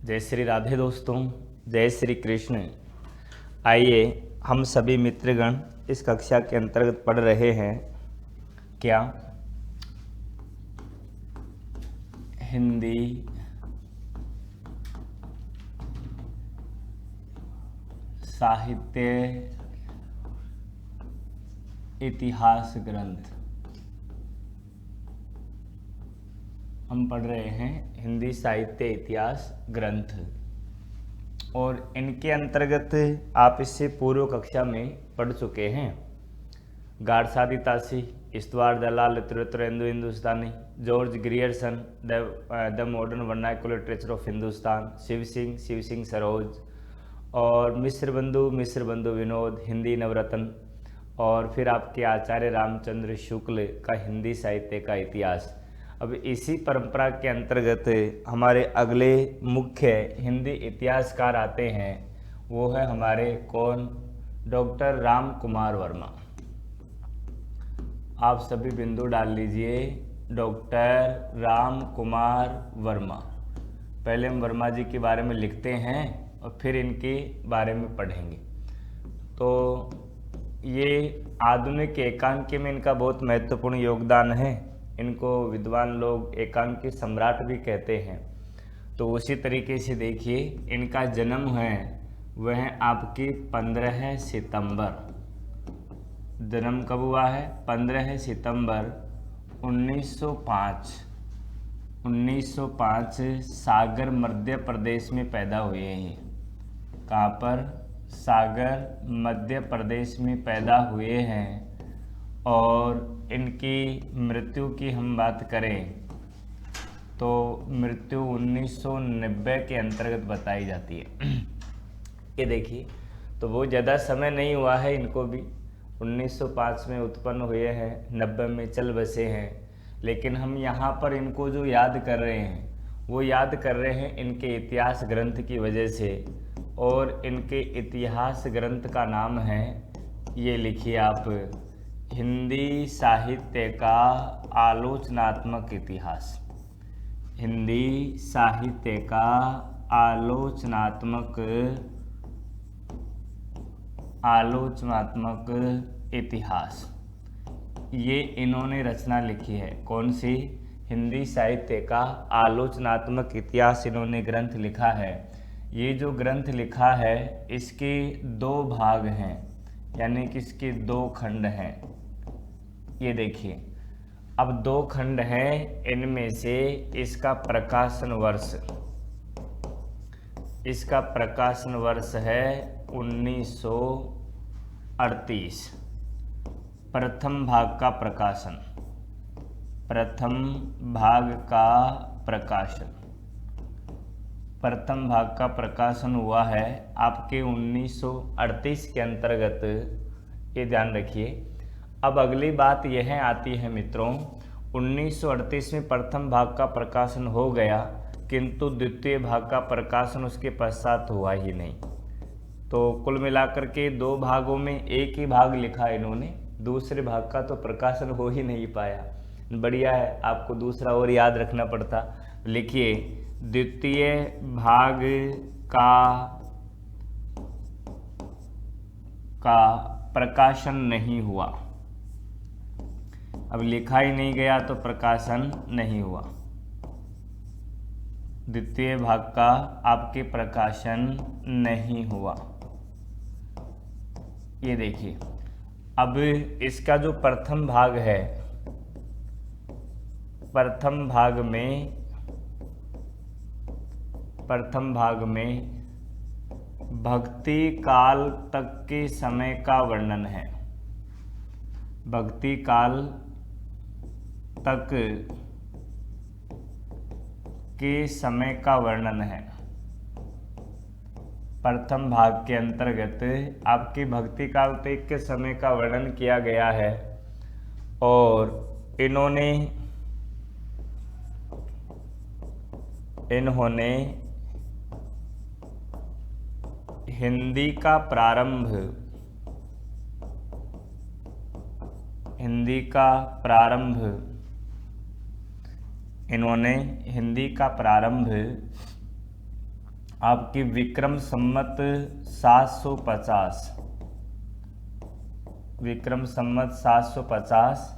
जय श्री राधे दोस्तों, जय श्री कृष्ण। आइए हम सभी मित्रगण इस कक्षा के अंतर्गत पढ़ रहे हैं क्या हिंदी साहित्य इतिहास ग्रंथ। हम पढ़ रहे हैं हिंदी साहित्य इतिहास ग्रंथ और इनके अंतर्गत आप इससे पूर्व कक्षा में पढ़ चुके हैं गारसादी तासी, इस्तवार दलाल, Tripurendu Hindustani, George Grierson, the modern vernacular literature of Hindustan, Shiv Singh Saroj और मिस्र बंधु विनोद, हिंदी नवरत्न और फिर आपके आचार्य रामचंद्र शुक्ल का हिंदी साहित्य का इतिहास। अब इसी परंपरा के अंतर्गत हमारे अगले मुख्य हिंदी इतिहासकार आते हैं, वो है हमारे कौन, डॉक्टर राम कुमार वर्मा। आप सभी बिंदु डाल लीजिए, डॉक्टर राम कुमार वर्मा। पहले हम वर्मा जी के बारे में लिखते हैं और फिर इनके बारे में पढ़ेंगे। तो ये आधुनिक एकांकी में इनका बहुत महत्वपूर्ण योगदान है। इनको विद्वान लोग एकांकी सम्राट भी कहते हैं। तो उसी तरीके से देखिए, इनका जन्म है वह आपकी 15 सितंबर। जन्म कब हुआ है? 15 सितंबर 1905। 1905 सागर मध्य प्रदेश में पैदा हुए हैं। कहाँ पर? सागर मध्य प्रदेश में पैदा हुए हैं। और इनकी मृत्यु की हम बात करें तो मृत्यु 1990 के अंतर्गत बताई जाती है। ये देखिए, तो वो ज़्यादा समय नहीं हुआ है इनको भी। 1905 में उत्पन्न हुए हैं, 90 में चल बसे हैं। लेकिन हम यहाँ पर इनको जो याद कर रहे हैं वो याद कर रहे हैं इनके इतिहास ग्रंथ की वजह से। और इनके इतिहास ग्रंथ का नाम है, ये लिखिए आप, हिंदी साहित्य का आलोचनात्मक इतिहास। हिंदी साहित्य का आलोचनात्मक इतिहास, ये इन्होंने रचना लिखी है। कौन सी? हिंदी साहित्य का आलोचनात्मक इतिहास इन्होंने ग्रंथ लिखा है। ये जो ग्रंथ लिखा है इसके 2 भाग हैं, यानी कि इसके 2 खंड हैं। ये देखिए, अब 2 खंड हैं, इनमें से इसका प्रकाशन वर्ष है 1938। प्रथम भाग का प्रकाशन हुआ है आपके 1938 के अंतर्गत। ये ध्यान रखिए। अब अगली बात यह आती है मित्रों, 1938 में प्रथम भाग का प्रकाशन हो गया, किंतु द्वितीय भाग का प्रकाशन उसके पश्चात हुआ ही नहीं। तो कुल मिलाकर के 2 भागों में एक ही भाग लिखा इन्होंने, दूसरे भाग का तो प्रकाशन हो ही नहीं पाया। बढ़िया है, आपको दूसरा और याद रखना पड़ता। लिखिए, द्वितीय भाग का प्रकाशन नहीं हुआ। अब लिखा ही नहीं गया तो प्रकाशन नहीं हुआ। द्वितीय भाग का आपके प्रकाशन नहीं हुआ। ये देखिए, अब इसका जो प्रथम भाग है, प्रथम भाग में भक्ति काल तक के समय का वर्णन है। भक्ति काल तक के समय का वर्णन है। प्रथम भाग के अंतर्गत आपकी भक्ति काल तक के समय का वर्णन किया गया है। और इन्होंने हिंदी का प्रारंभ आपकी विक्रम संमत 750, विक्रम संमत 750,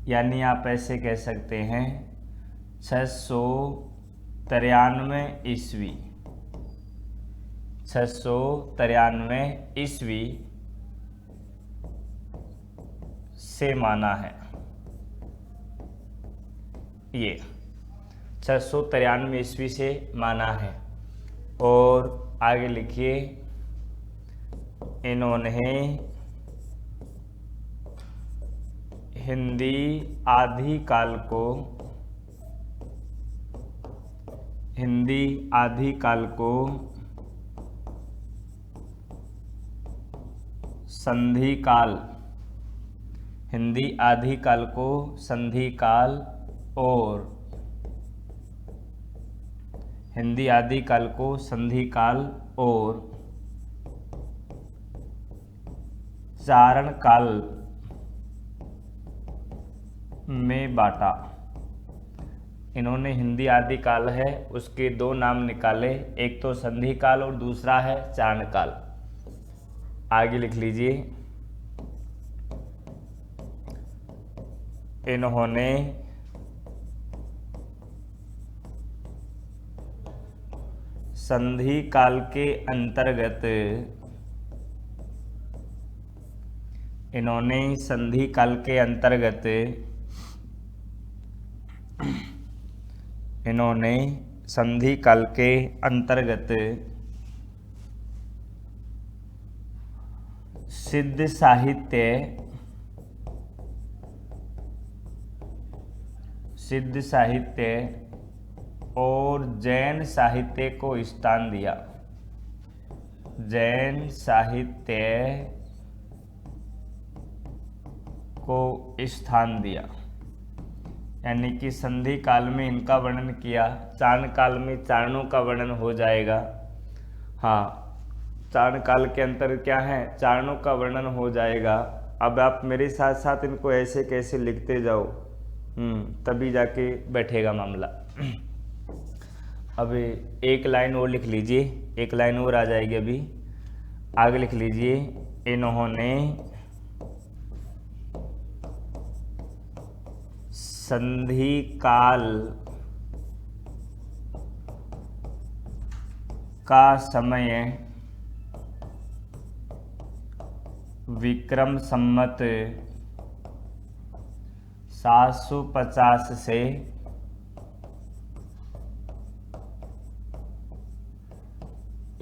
यानी आप ऐसे कह सकते हैं 693 ईस्वी, 693 ईस्वी से माना है। ये 693 ईस्वी से माना है। और आगे लिखिए, इन्होंने हिंदी आदिकाल को, हिंदी आदिकाल को संधि काल, हिंदी आदिकाल को संधि काल और हिंदी आदिकाल को संधि काल और चारण काल में बांटा। इन्होंने हिंदी आदिकाल है उसके दो नाम निकाले, एक तो संधि काल और दूसरा है चारण काल। आगे लिख लीजिए, इन्होंने संधि काल के अंतर्गत, इन्होंने संधि काल के अंतर्गत, इन्होंने संधि काल के अंतर्गत सिद्ध साहित्य, सिद्ध साहित्य और जैन साहित्य को स्थान दिया, जैन साहित्य को स्थान दिया। यानी कि संधि काल में इनका वर्णन किया, चारण काल में चारणों का वर्णन हो जाएगा। हाँ, चारण काल के अंतर क्या है, चारणों का वर्णन हो जाएगा। अब आप मेरे साथ साथ इनको ऐसे कैसे लिखते जाओ, तभी जाके बैठेगा मामला। अब एक लाइन और लिख लीजिए, एक लाइन और आ जाएगी अभी। आगे लिख लीजिए, इन्होंने संधि काल का समय विक्रम संमत 750 से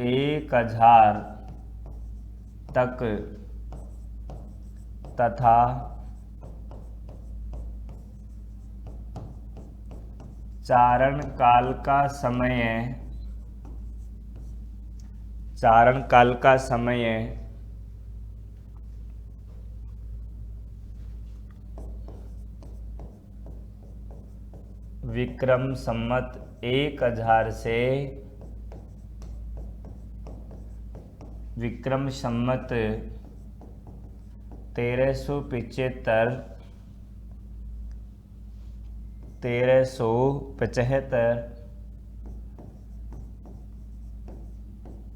1000 तक तथा चारण काल का समय, चारण काल का समय विक्रम संमत 1000 से विक्रम संमत 1375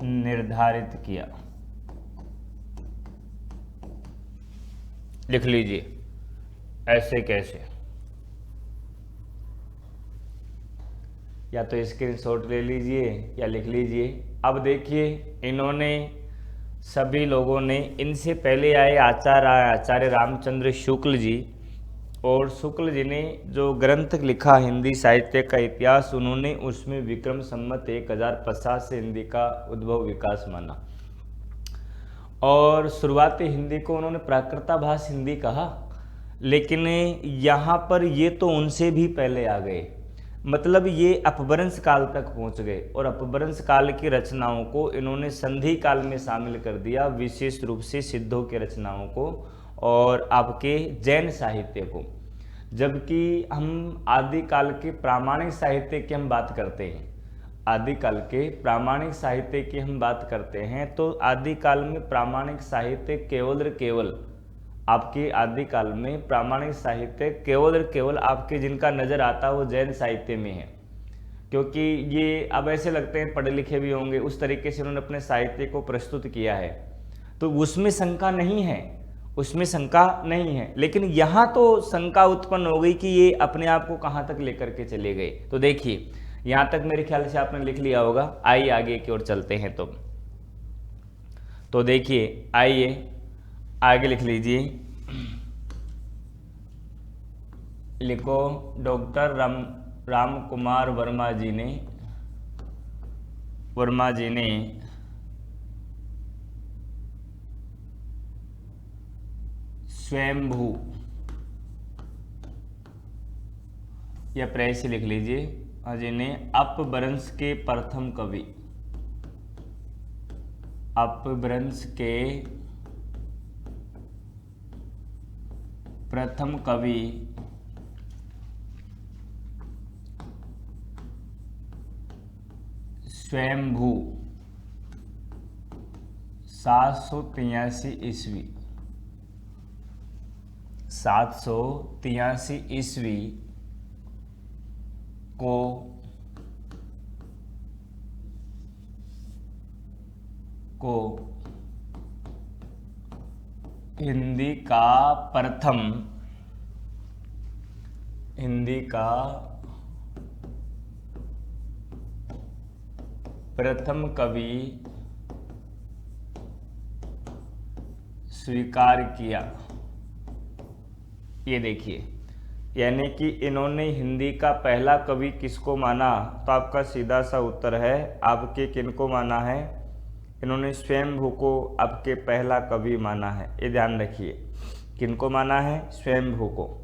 निर्धारित किया। लिख लीजिए, ऐसे कैसे, या तो स्क्रीनशॉट ले लीजिए या लिख लीजिए। अब देखिए, इन्होंने सभी लोगों ने, इनसे पहले आए आचार्य रामचंद्र शुक्ल जी, और शुक्ल जी ने जो ग्रंथ लिखा हिंदी साहित्य का इतिहास, उन्होंने उसमें विक्रम संमत 1050 से हिंदी का उद्भव विकास माना। और शुरुआती हिंदी को उन्होंने प्राकृताभास हिंदी कहा, लेकिन यहाँ पर ये तो उनसे भी पहले आ गए, मतलब ये अपभ्रंश काल तक पहुँच गए और अपभ्रंश काल की रचनाओं को इन्होंने संधि काल में शामिल कर दिया, विशेष रूप से सिद्धों की रचनाओं को और आपके जैन साहित्य को। जबकि हम आदिकाल के प्रामाणिक साहित्य की हम बात करते हैं, आदिकाल के प्रामाणिक साहित्य की हम बात करते हैं, तो आदिकाल में प्रामाणिक साहित्य केवल आपके आदिकाल में प्रामाणिक साहित्य केवल आपके जिनका नज़र आता है वो जैन साहित्य में है, क्योंकि ये अब ऐसे लगते हैं पढ़े लिखे भी होंगे, उस तरीके से उन्होंने अपने साहित्य को प्रस्तुत किया है, तो उसमें शंका नहीं है, उसमें शंका नहीं है। लेकिन यहाँ तो शंका उत्पन्न हो गई कि ये अपने आप को कहाँ तक लेकर के चले गए। तो देखिए यहाँ तक मेरे ख्याल से आपने लिख लिया होगा, आइए आगे की ओर चलते हैं। तो देखिए, आइए आगे लिख लीजिए। लिखो, डॉक्टर राम कुमार वर्मा जी ने स्वयंभू, या प्रेस से लिख लीजिए, जिन्हें अपभ्रंश के प्रथम कवि, अपभ्रंश के प्रथम कवि स्वयंभू 783 ईस्वी, 783 ईस्वी को हिंदी का प्रथम कवि स्वीकार किया। ये देखिए, यानी कि इन्होंने हिंदी का पहला कवि किसको माना, तो आपका सीधा सा उत्तर है आपके किनको माना है, इन्होंने स्वयंभू को आपके पहला कवि माना है। ये ध्यान रखिए, किनको माना है, स्वयंभू को।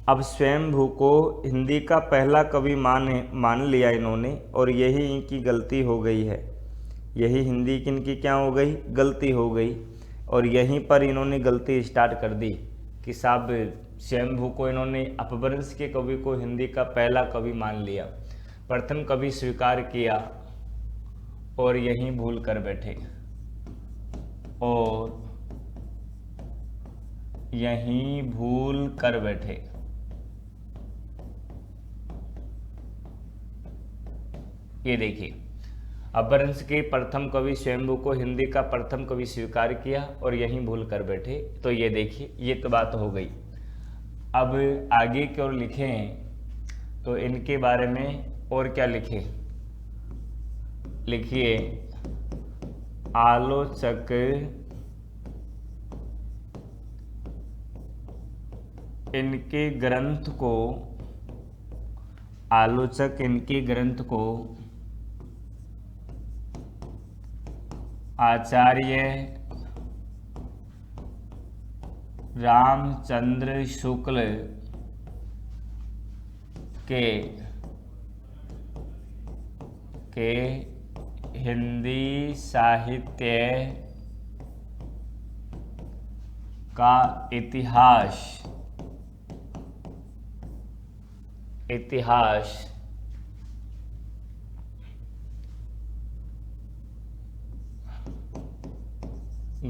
अब स्वयंभू को हिंदी का पहला कवि मान लिया इन्होंने, और यही इनकी गलती हो गई है, यही हिंदी की इनकी क्या हो गई, गलती हो गई। और यहीं पर इन्होंने गलती स्टार्ट कर दी कि साहब स्वयंभू को इन्होंने अपभ्रंश के कवि को हिंदी का पहला कवि मान लिया, प्रथम कवि स्वीकार किया, और यहीं भूल कर बैठे, और यहीं भूल कर बैठे। ये देखिए, अपभ्रंश के प्रथम कवि स्वयंभू को हिंदी का प्रथम कवि स्वीकार किया और यहीं भूल कर बैठे। तो ये देखिए, ये तो बात हो गई। अब आगे की ओर लिखें तो इनके बारे में और क्या लिखें, लिखिए, आलोचक इनके ग्रंथ को आचार्य रामचंद्र शुक्ल के हिंदी साहित्य का इतिहास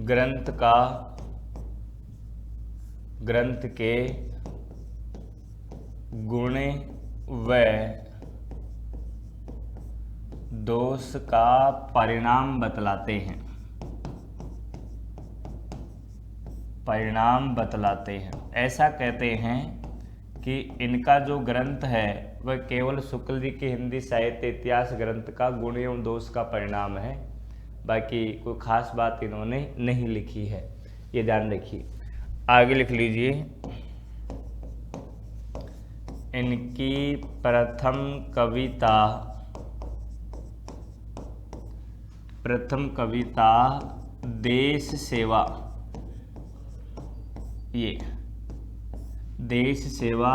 ग्रंथ के गुण व दोष का परिणाम बतलाते हैं। ऐसा कहते हैं कि इनका जो ग्रंथ है वह केवल शुक्ल जी के हिंदी साहित्य इतिहास ग्रंथ का गुण एवं दोष का परिणाम है, बाकी कोई खास बात इन्होंने नहीं लिखी है। ये ध्यान रखिए। आगे लिख लीजिए, इनकी प्रथम कविता देश सेवा, ये देश सेवा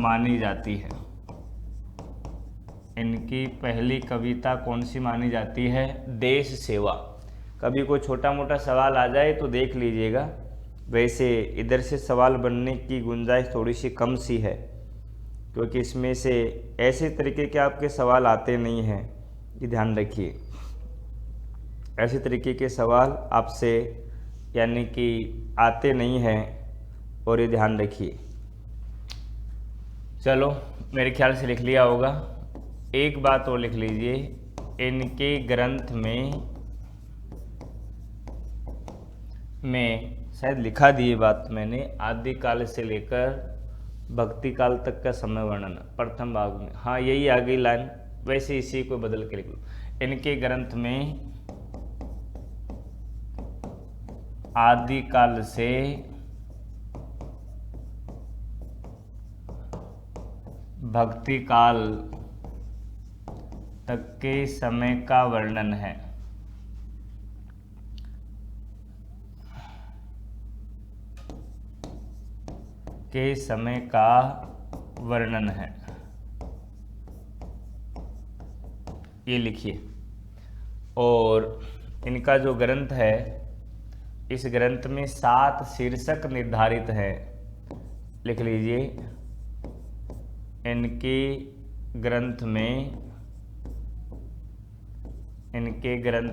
मानी जाती है। इनकी पहली कविता कौन सी मानी जाती है, देश सेवा। कभी कोई छोटा मोटा सवाल आ जाए तो देख लीजिएगा, वैसे इधर से सवाल बनने की गुंजाइश थोड़ी सी कम सी है, क्योंकि इसमें से ऐसे तरीके के आपके सवाल आते नहीं हैं। ये ध्यान रखिए, ऐसे तरीके के सवाल आपसे यानी कि आते नहीं हैं, और ये ध्यान रखिए। चलो, मेरे ख्याल से लिख लिया होगा। एक बात और लिख लीजिए, इनके ग्रंथ में शायद लिखा दी ये बात मैंने, आदिकाल से लेकर भक्ति काल तक का समय वर्णन प्रथम भाग में, हाँ यही आ गई लाइन, वैसे इसी को बदल के लिख लो। इनके ग्रंथ में आदिकाल से भक्ति काल तक के समय का वर्णन है। के समय का वर्णन है, ये लिखिए। और इनका जो ग्रंथ है, इस ग्रंथ में 7 शीर्षक निर्धारित है, लिख लीजिए। इनके ग्रंथ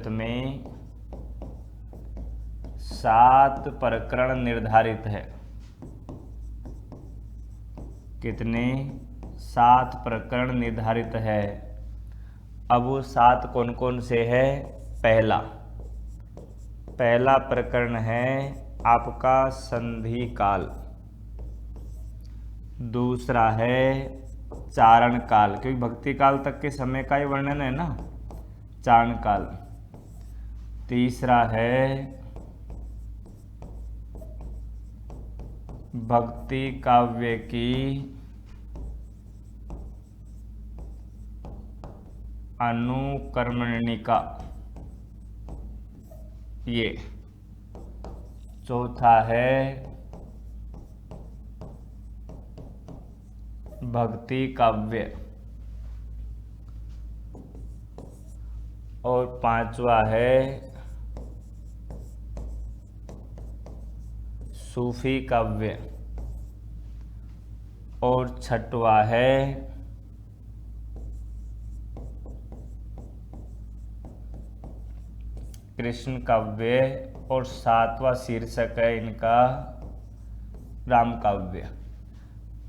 में 7 प्रकरण निर्धारित है। कितने? 7 प्रकरण निर्धारित है। अब वो 7 कौन कौन से है? पहला प्रकरण है आपका संधि काल, दूसरा है चारण काल, क्योंकि भक्ति काल तक के समय का ही वर्णन है ना, चारण काल। तीसरा है भक्ति काव्य की अनुकर्मणिका, ये। चौथा है भक्ति काव्य, और पांचवा है सूफी काव्य, और छठवा है कृष्ण काव्य, और 7वां शीर्षक है इनका राम काव्य।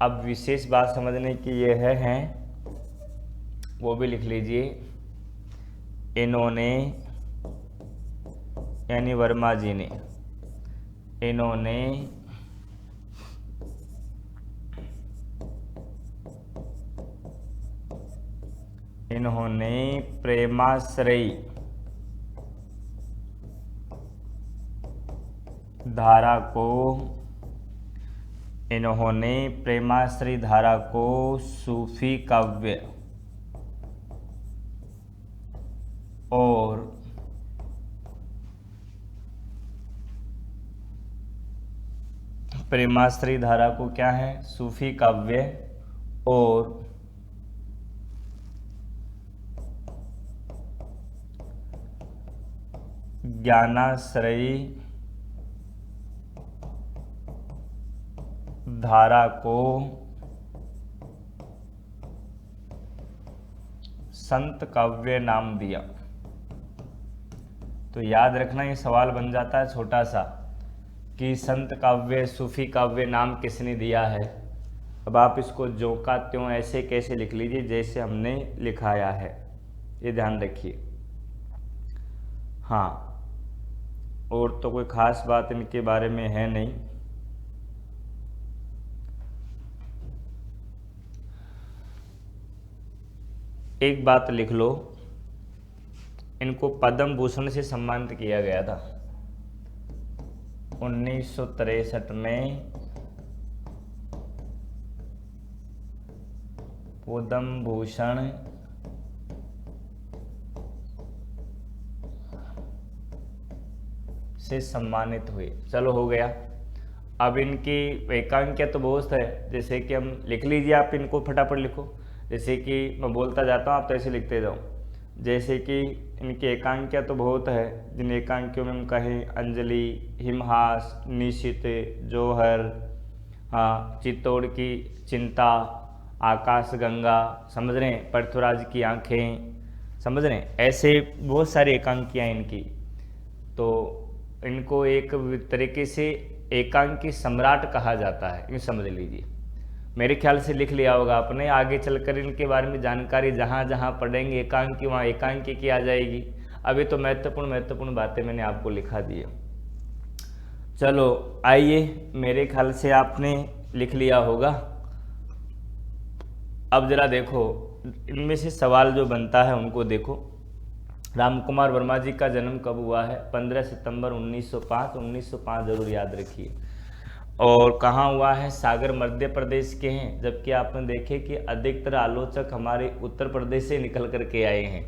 अब विशेष बात समझने की ये है वो भी लिख लीजिए। इन्होंने यानी वर्मा जी ने, इन्होंने प्रेमाश्रयी धारा को सूफी काव्य और प्रेमाश्रयी धारा को क्या है? सूफी काव्य और ज्ञानाश्रयी धारा को संत काव्य नाम दिया। तो याद रखना, ये सवाल बन जाता है छोटा सा कि संत काव्य सूफी काव्य नाम किसने दिया है। अब आप इसको जो का त्यों ऐसे कैसे लिख लीजिए जैसे हमने लिखाया है, ये ध्यान रखिए। हाँ, और तो कोई खास बात इनके बारे में है नहीं। एक बात लिख लो, इनको पद्म भूषण से सम्मानित किया गया था 1963 में। पद्म भूषण से सम्मानित हुए। चलो हो गया। अब इनकी एकांकिया तो बहुत है, जैसे कि हम लिख लीजिए, आप इनको फटाफट लिखो। जैसे कि मैं बोलता जाता हूँ, आप तो ऐसे लिखते जाओ। जैसे कि इनकी एकांकिया तो बहुत है, जिन एकांकियों में हम कहें अंजलि, हिमहास, निशित, जौहर, हाँ, चित्तौड़ की चिंता, आकाश गंगा, समझ रहे हैं, पृथ्वीराज की आंखें, समझ रहे हैं, ऐसे बहुत सारी एकांकियाँ इनकी। तो इनको एक तरीके से एकांकी सम्राट कहा जाता है, ये समझ लीजिए। मेरे ख्याल से लिख लिया होगा आपने। आगे चलकर इनके बारे में जानकारी जहाँ जहाँ पढ़ेंगे एकांकी वहाँ एकांकी की आ जाएगी। अभी तो महत्वपूर्ण बातें मैंने आपको लिखा दी है। चलो आइए, मेरे ख्याल से आपने लिख लिया होगा। अब जरा देखो, इनमें से सवाल जो बनता है उनको देखो। रामकुमार वर्मा जी का जन्म कब हुआ है? 15 सितंबर 1905। 1905 जरूर याद रखिए। और कहाँ हुआ है? सागर मध्य प्रदेश के हैं, जबकि आपने देखे कि अधिकतर आलोचक हमारे उत्तर प्रदेश से निकल करके आए हैं।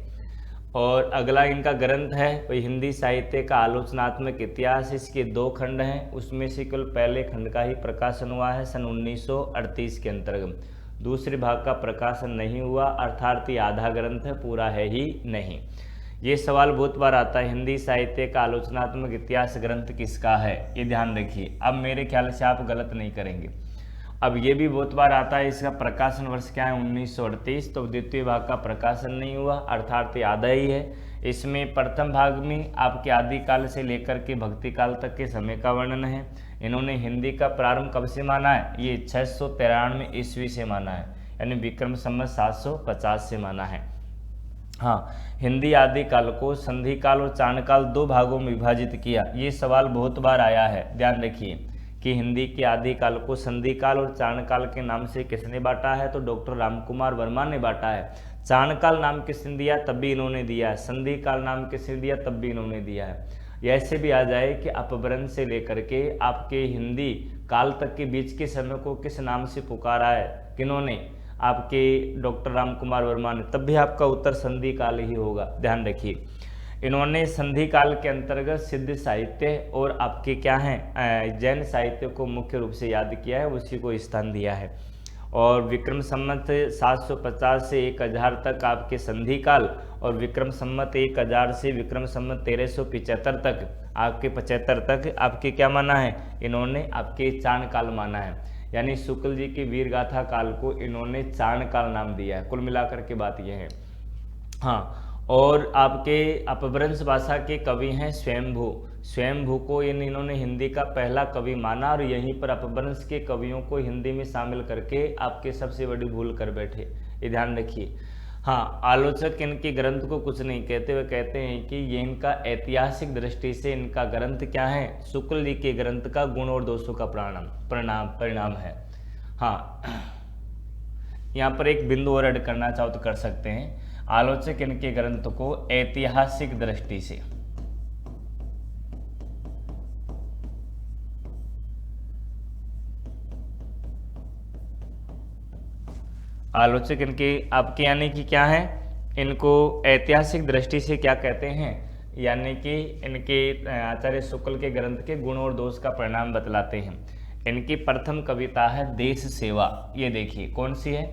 और अगला इनका ग्रंथ है वही हिंदी साहित्य का आलोचनात्मक इतिहास। इसके 2 खंड हैं, उसमें से केवल पहले खंड का ही प्रकाशन हुआ है सन 1938 के अंतर्गत। दूसरे भाग का प्रकाशन नहीं हुआ, अर्थात ये आधा ग्रंथ है, पूरा है ही नहीं। ये सवाल बहुत बार आता है, हिंदी साहित्य का आलोचनात्मक इतिहास ग्रंथ किसका है? ये ध्यान रखिए। अब मेरे ख्याल से आप गलत नहीं करेंगे। अब ये भी बहुत बार आता है, इसका प्रकाशन वर्ष क्या है? 1938। तो द्वितीय भाग का प्रकाशन नहीं हुआ, अर्थात ये आधा ही है। इसमें प्रथम भाग में आपके आदिकाल से लेकर के भक्ति काल तक के समय का वर्णन है। इन्होंने हिंदी का प्रारंभ कब से माना है? ये 693 ईस्वी से माना है, यानी विक्रम संवत 750 से माना है। हाँ, हिंदी आदिकाल को संधि काल और चाणकाल 2 भागों में विभाजित किया। ये सवाल बहुत बार आया है, ध्यान रखिए कि हिंदी के आदिकाल को संधि काल और चाणकाल के नाम से किसने बांटा है? तो डॉक्टर रामकुमार वर्मा ने बांटा है। चाणकाल नाम किसने दिया? तब भी इन्होंने दिया है। संधि काल नाम किसने दिया? तब भी इन्होंने दिया है। ऐसे भी आ जाए कि अपभ्रंश से लेकर के आपके हिंदी काल तक के बीच के समय को किस नाम से पुकारा है? किन्होंने? आपके डॉक्टर रामकुमार वर्मा ने। तब भी आपका उत्तर संधि काल ही होगा, ध्यान रखिए। इन्होंने संधि काल के अंतर्गत सिद्ध साहित्य और आपके क्या हैं जैन साहित्य को मुख्य रूप से याद किया है, उसी को स्थान दिया है। और विक्रम संवत 750 से 1000 तक आपके संधि काल, और विक्रम संवत 1000 से विक्रम संवत 1375 तक आपके 75 तक आपके क्या माना है? इन्होंने आपके चाणकाल माना है। यानी शुक्ल जी की वीर गाथा काल को इन्होंने चाणकाल नाम दिया है। कुल मिलाकर के बात यह है। हाँ, और आपके अपभ्रंश भाषा के कवि हैं स्वयंभू। स्वयंभू को इन्होंने हिंदी का पहला कवि माना, और यहीं पर अपभ्रंश के कवियों को हिंदी में शामिल करके आपके सबसे बड़ी भूल कर बैठे, ये ध्यान रखिए। हाँ, आलोचक इनके ग्रंथ को कुछ नहीं कहते, वे कहते हैं कि ये इनका ऐतिहासिक दृष्टि से इनका ग्रंथ क्या है? शुक्ल जी के ग्रंथ का गुण और दोषों का परिणाम है। हाँ, यहाँ पर एक बिंदु और ऐड करना चाहो तो कर सकते हैं। आलोचक इनके ग्रंथ को ऐतिहासिक दृष्टि से, आलोचक इनके आपके यानी कि क्या है? इनको ऐतिहासिक दृष्टि से क्या कहते हैं? यानी कि इनके आचार्य शुक्ल के ग्रंथ के गुण और दोष का परिणाम बतलाते हैं। इनकी प्रथम कविता है देश सेवा। ये देखिए कौन सी है?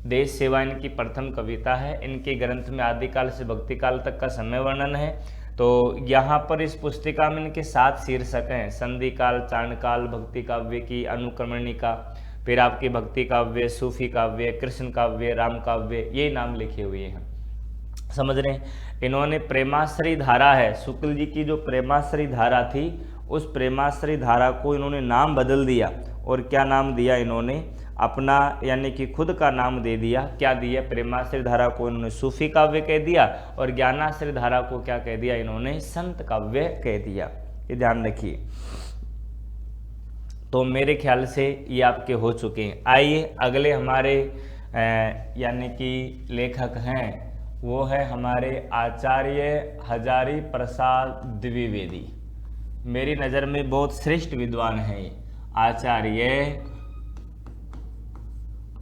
देश सेवा इनकी प्रथम कविता है। इनके ग्रंथ में आदिकाल से भक्ति काल तक का समय वर्णन है। तो यहाँ पर इस पुस्तिका में इनके 7 शीर्षक हैं, संधि काल, चाणकाल, भक्ति काव्य की अनुक्रमणिका, फिर आपकी भक्ति काव्य, सूफी काव्य, कृष्ण काव्य, राम काव्य, ये नाम लिखे हुए हैं। समझ रहे हैं? इन्होंने प्रेमाश्रय धारा है, शुक्ल जी की जो प्रेमाश्रय धारा थी, उस प्रेमाश्रय धारा को इन्होंने नाम बदल दिया। और क्या नाम दिया इन्होंने? अपना यानी कि खुद का नाम दे दिया। क्या दिया? प्रेमाश्रय धारा को इन्होंने सूफी काव्य कह दिया, और ज्ञानाश्रय धारा को क्या कह दिया इन्होंने? संत काव्य कह दिया। ये ध्यान रखिए। तो मेरे ख्याल से ये आपके हो चुके हैं। आइए अगले हमारे यानी कि लेखक हैं, वो है हमारे आचार्य हजारी प्रसाद द्विवेदी। मेरी नज़र में बहुत श्रेष्ठ विद्वान हैं ये, आचार्य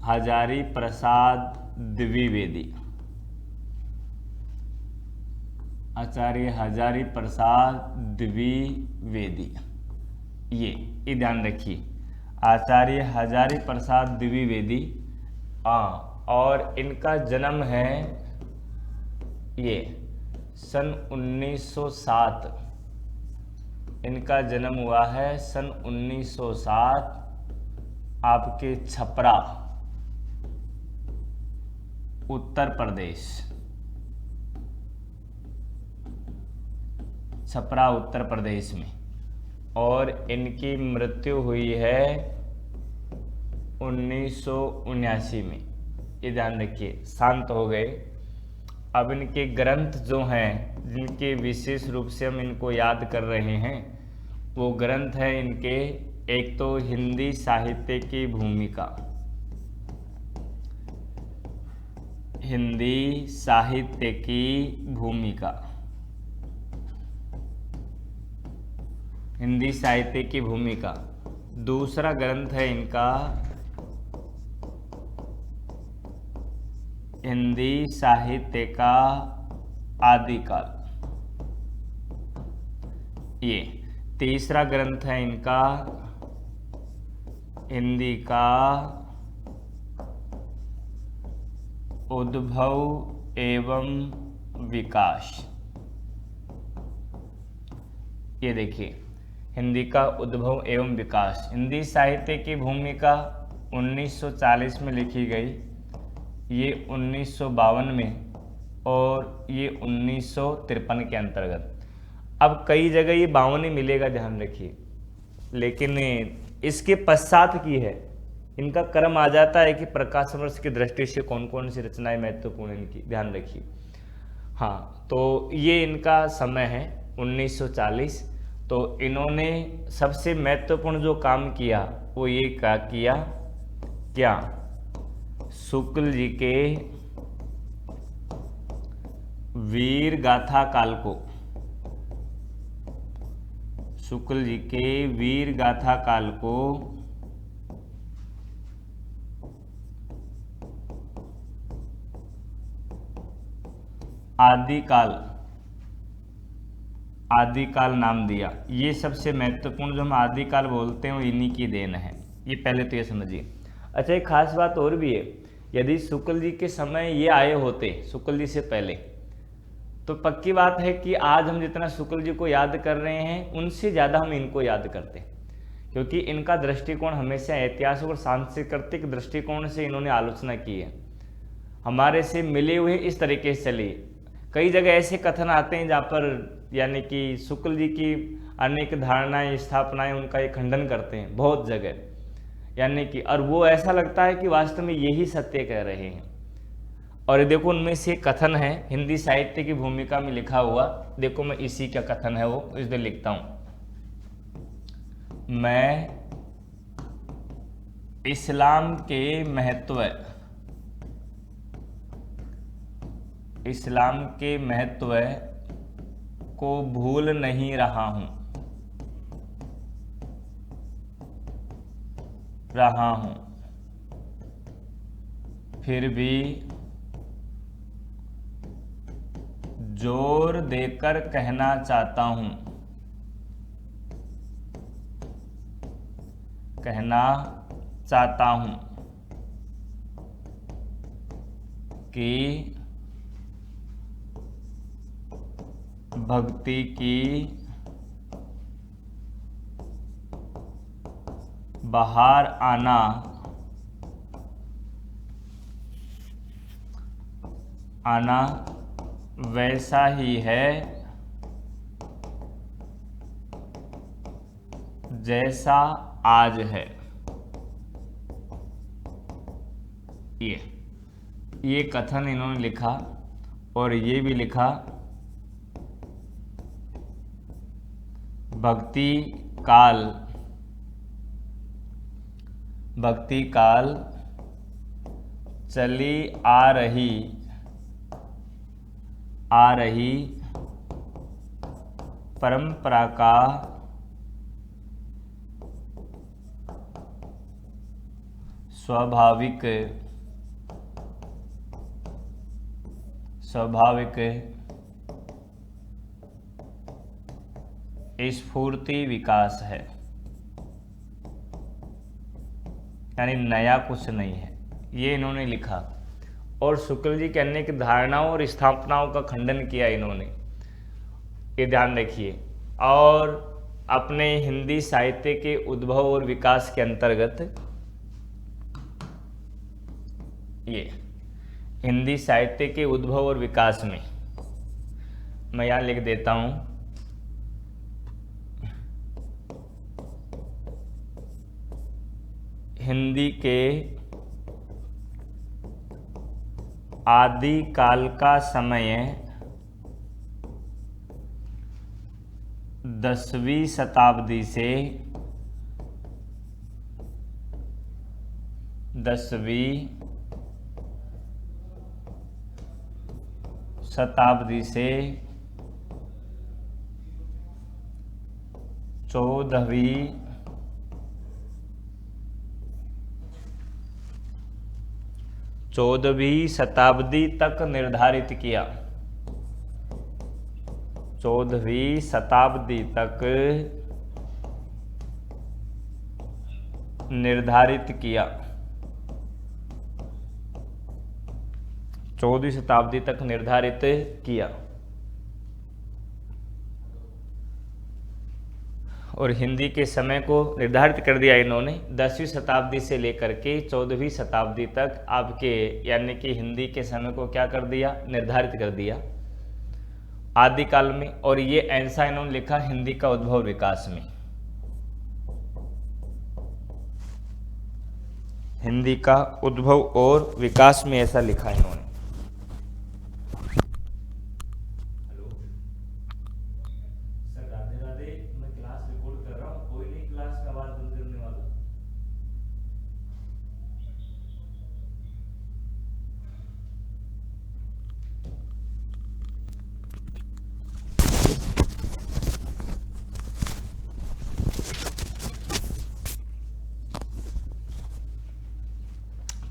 हजारी प्रसाद द्विवेदी। आचार्य हजारी प्रसाद द्विवेदी, ये ध्यान रखिए, आचार्य हजारी प्रसाद द्विवेदी। और इनका जन्म है ये सन 1907। इनका जन्म हुआ है सन 1907 आपके छपरा उत्तर प्रदेश, छपरा उत्तर प्रदेश में। और इनकी मृत्यु हुई है 1979 में। ये ध्यान रखिए, शांत हो गए। अब इनके ग्रंथ जो हैं, जिनके विशेष रूप से हम इनको याद कर रहे हैं, वो ग्रंथ है इनके, एक तो हिंदी साहित्य की भूमिका, हिंदी साहित्य की भूमिका, हिंदी साहित्य की भूमिका। दूसरा ग्रंथ है इनका हिंदी साहित्य का आदिकाल। ये तीसरा ग्रंथ है इनका हिंदी का उद्भव एवं विकास। ये देखिए, हिंदी का उद्भव एवं विकास। हिंदी साहित्य की भूमिका 1940 में लिखी गई, ये 1952 में, और ये 1953 के अंतर्गत। अब कई जगह ये 52 ही मिलेगा, ध्यान रखिए, लेकिन इसके पश्चात की है, इनका क्रम आ जाता है कि प्रकाशन वर्ष की दृष्टि से कौन कौन सी रचनाएं महत्वपूर्ण इनकी, ध्यान रखिए। हाँ, तो ये इनका समय है 1940। तो इन्होंने सबसे महत्वपूर्ण जो काम किया वो ये किया, क्या, शुक्ल जी के वीर गाथा काल को, शुक्ल जी के वीर गाथा काल को आदिकाल नाम दिया। ये सबसे महत्वपूर्ण जो हम आदिकाल बोलते हैं वो इन्हीं की देन है। ये पहले तो ये समझिए। अच्छा, एक खास बात और भी है, यदि शुक्ल जी के समय ये आए होते, शुक्ल जी से पहले, तो पक्की बात है कि आज हम जितना शुक्ल जी को याद कर रहे हैं उनसे ज़्यादा हम इनको याद करते हैं, क्योंकि इनका दृष्टिकोण हमेशा ऐतिहासिक और सांस्कृतिक दृष्टिकोण से इन्होंने आलोचना की है, हमारे से मिले हुए इस तरीके से चली। कई जगह ऐसे कथन आते हैं जहाँ पर यानी कि शुक्ल जी की अनेक धारणाएं, स्थापनाएं, उनका ये खंडन करते हैं बहुत जगह, यानी कि, और वो ऐसा लगता है कि वास्तव में यही सत्य कह रहे हैं। और ये देखो, उनमें से कथन है हिंदी साहित्य की भूमिका में लिखा हुआ, देखो मैं इसी का कथन है वो, इसलिए लिखता हूं, मैं इस्लाम के महत्व को भूल नहीं रहा हूं, फिर भी जोर देकर कहना चाहता हूं कि भक्ति की बाहर आना वैसा ही है जैसा आज है। ये कथन इन्होंने लिखा, और ये भी लिखा, भक्ति काल चली आ रही परंपरा का स्वाभाविक स्फूर्ति विकास है, यानी नया कुछ नहीं है, ये इन्होंने लिखा। और शुक्ल जी के अनेक धारणाओं और स्थापनाओं का खंडन किया इन्होंने, ये ध्यान रखिए। और अपने हिंदी साहित्य के उद्भव और विकास के अंतर्गत, ये हिंदी साहित्य के उद्भव और विकास में मैं यहाँ लिख देता हूँ, हिंदी के आदिकाल का समय 10वीं शताब्दी से 14वीं शताब्दी तक निर्धारित किया। 14वीं शताब्दी तक निर्धारित किया। 14वीं शताब्दी तक निर्धारित किया। और हिंदी के समय को निर्धारित कर दिया इन्होंने 10वीं शताब्दी से लेकर के 14वीं शताब्दी तक आपके यानी कि हिंदी के समय को क्या कर दिया, निर्धारित कर दिया आदिकाल में। और ये ऐसा इन्होंने लिखा हिंदी का उद्भव विकास में, हिंदी का उद्भव और विकास में ऐसा लिखा इन्होंने।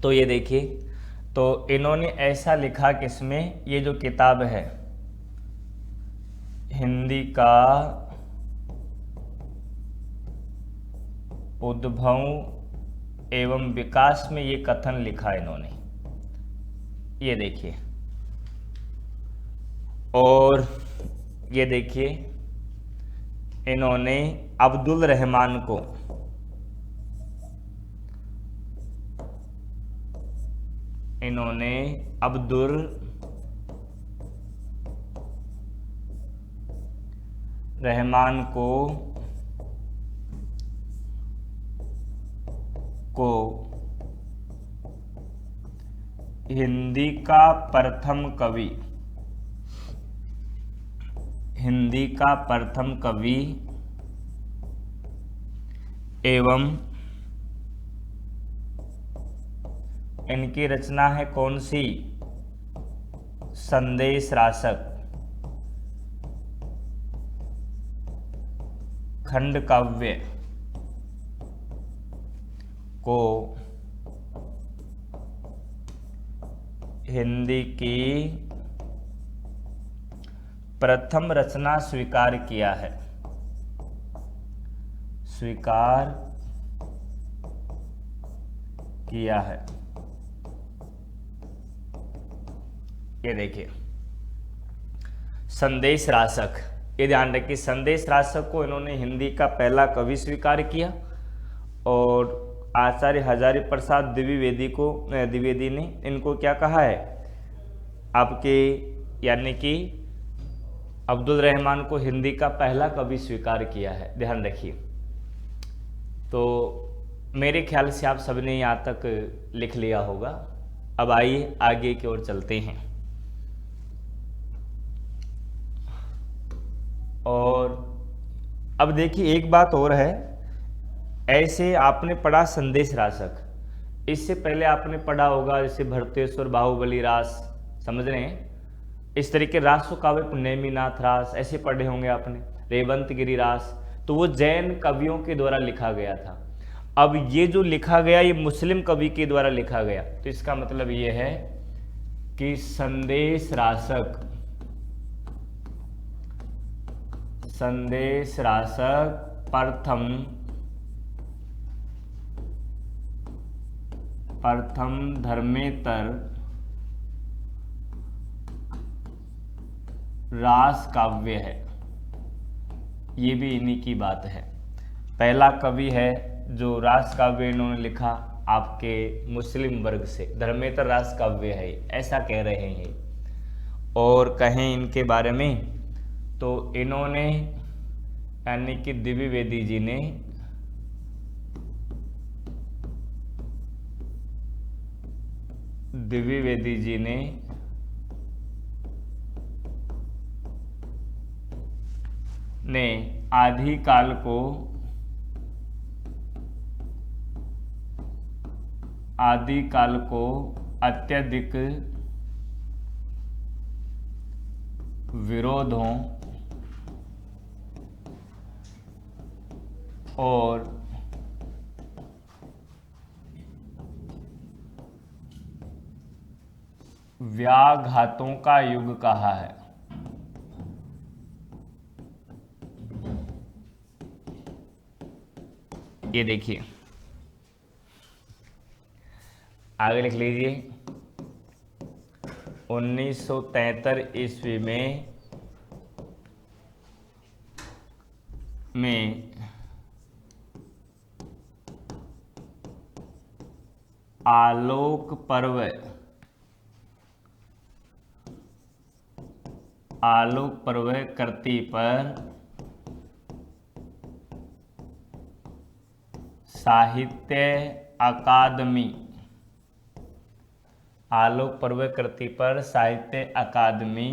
तो ये देखिए, तो इन्होंने ऐसा लिखा कि इसमें ये जो किताब है हिंदी का उद्भव एवं विकास में ये कथन लिखा इन्होंने, ये देखिए। और ये देखिए इन्होंने अब्दुल रहमान को अब्दुल रहमान को हिंदी का प्रथम कवि एवं इनकी रचना है कौन सी, संदेश रासक खंड काव्य को हिंदी की प्रथम रचना स्वीकार किया है। ये देखिए संदेश रासक, ये ध्यान रखिए, संदेश रासक को इन्होंने हिंदी का पहला कवि स्वीकार किया। और आचार्य हजारी प्रसाद द्विवेदी ने इनको क्या कहा है, आपके यानी कि अब्दुल रहमान को हिंदी का पहला कवि स्वीकार किया है, ध्यान रखिए। तो मेरे ख्याल से आप सबने यहाँ तक लिख लिया होगा। अब आइए आगे की ओर चलते हैं। और अब देखिए एक बात और है, ऐसे आपने पढ़ा संदेश रासक, इससे पहले आपने पढ़ा होगा जैसे भरतेश्वर बाहुबली रास, समझ रहे हैं, इस तरीके रासो काव्य नेमिनाथ रास ऐसे पढ़े होंगे आपने, रेवंत गिरी रास, तो वो जैन कवियों के द्वारा लिखा गया था। अब ये जो लिखा गया ये मुस्लिम कवि के द्वारा लिखा गया, तो इसका मतलब ये है कि संदेश रासक प्रथम धर्मेतर रास काव्य है। ये भी इन्हीं की बात है। पहला कवि है जो रास काव्य इन्होंने लिखा आपके मुस्लिम वर्ग से, धर्मेतर रास काव्य है, ऐसा कह रहे हैं। और कहें इनके बारे में तो इन्होंने यानी कि द्विवेदी जी ने द्विवेदी जी ने आदि काल को अत्यधिक विरोधों और व्याघातों का युग कहा है। ये देखिए, आगे लिख लीजिए। 1973 ईस्वी में आलोक पर्व कृति पर साहित्य अकादमी आलोक पर्व कृति पर साहित्य अकादमी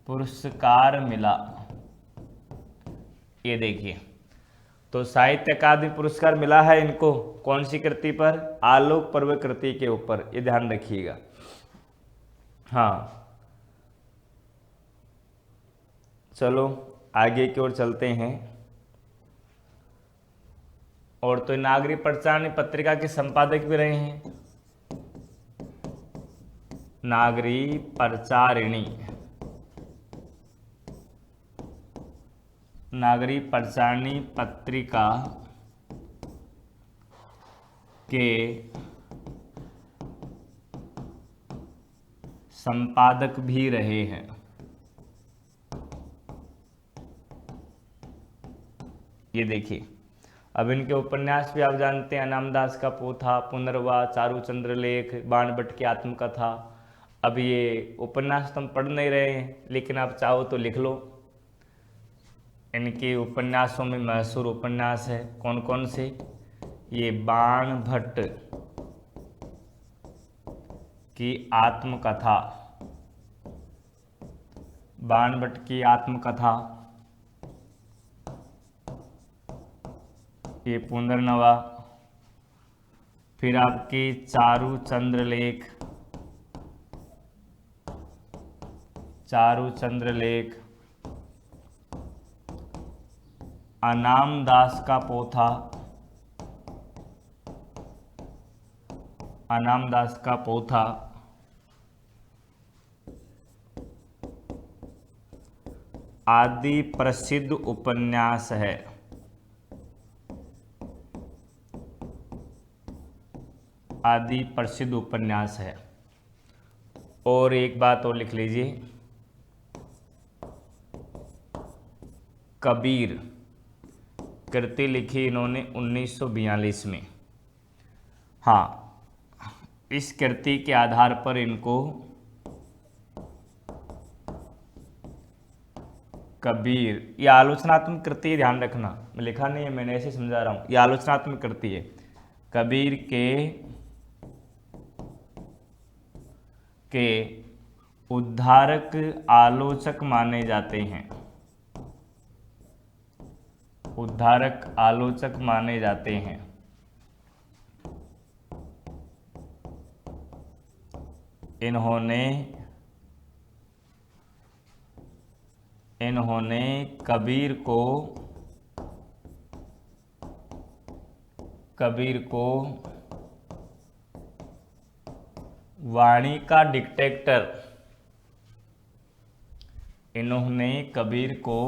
पुरस्कार मिला। ये देखिए, तो साहित्य अकादमी पुरस्कार मिला है इनको कौन सी कृति पर? आलोक पर्व कृति के ऊपर। ये ध्यान रखिएगा। हाँ, चलो आगे की ओर चलते हैं। और तो नागरिक प्रचारणी पत्रिका के संपादक भी रहे हैं। नागरिक प्रचारणी पत्रिका के संपादक भी रहे हैं। ये देखिए, अब इनके उपन्यास भी आप जानते हैं। अनामदास का पोथा, पुनर्वा, चारुचंद्र लेख, बाणभट्ट की आत्मकथा। अब ये उपन्यास तो हम पढ़ नहीं रहे हैं, लेकिन आप चाहो तो लिख लो। इनके उपन्यासों में मशहूर उपन्यास है कौन कौन से? ये बाणभट्ट की आत्मकथा, बाणभट्ट की आत्मकथा, ये पुनर्नवा, फिर आपके चारुचंद्र लेख, अनामदास का पोथा, आदि प्रसिद्ध उपन्यास है। आदि प्रसिद्ध उपन्यास है। और एक बात और लिख लीजिए, कबीर कृति लिखी इन्होंने 1942 में। हाँ, इस कृति के आधार पर इनको कबीर, ये आलोचनात्मक कृति है, ध्यान रखना, मैं लिखा नहीं है, मैंने ऐसे समझा रहा हूँ। ये आलोचनात्मक कृति है। कबीर के उद्धारक आलोचक माने जाते हैं। उद्धारक आलोचक माने जाते हैं। इन्होंने कबीर को वाणी का डिक्टेटर, इन्होंने कबीर को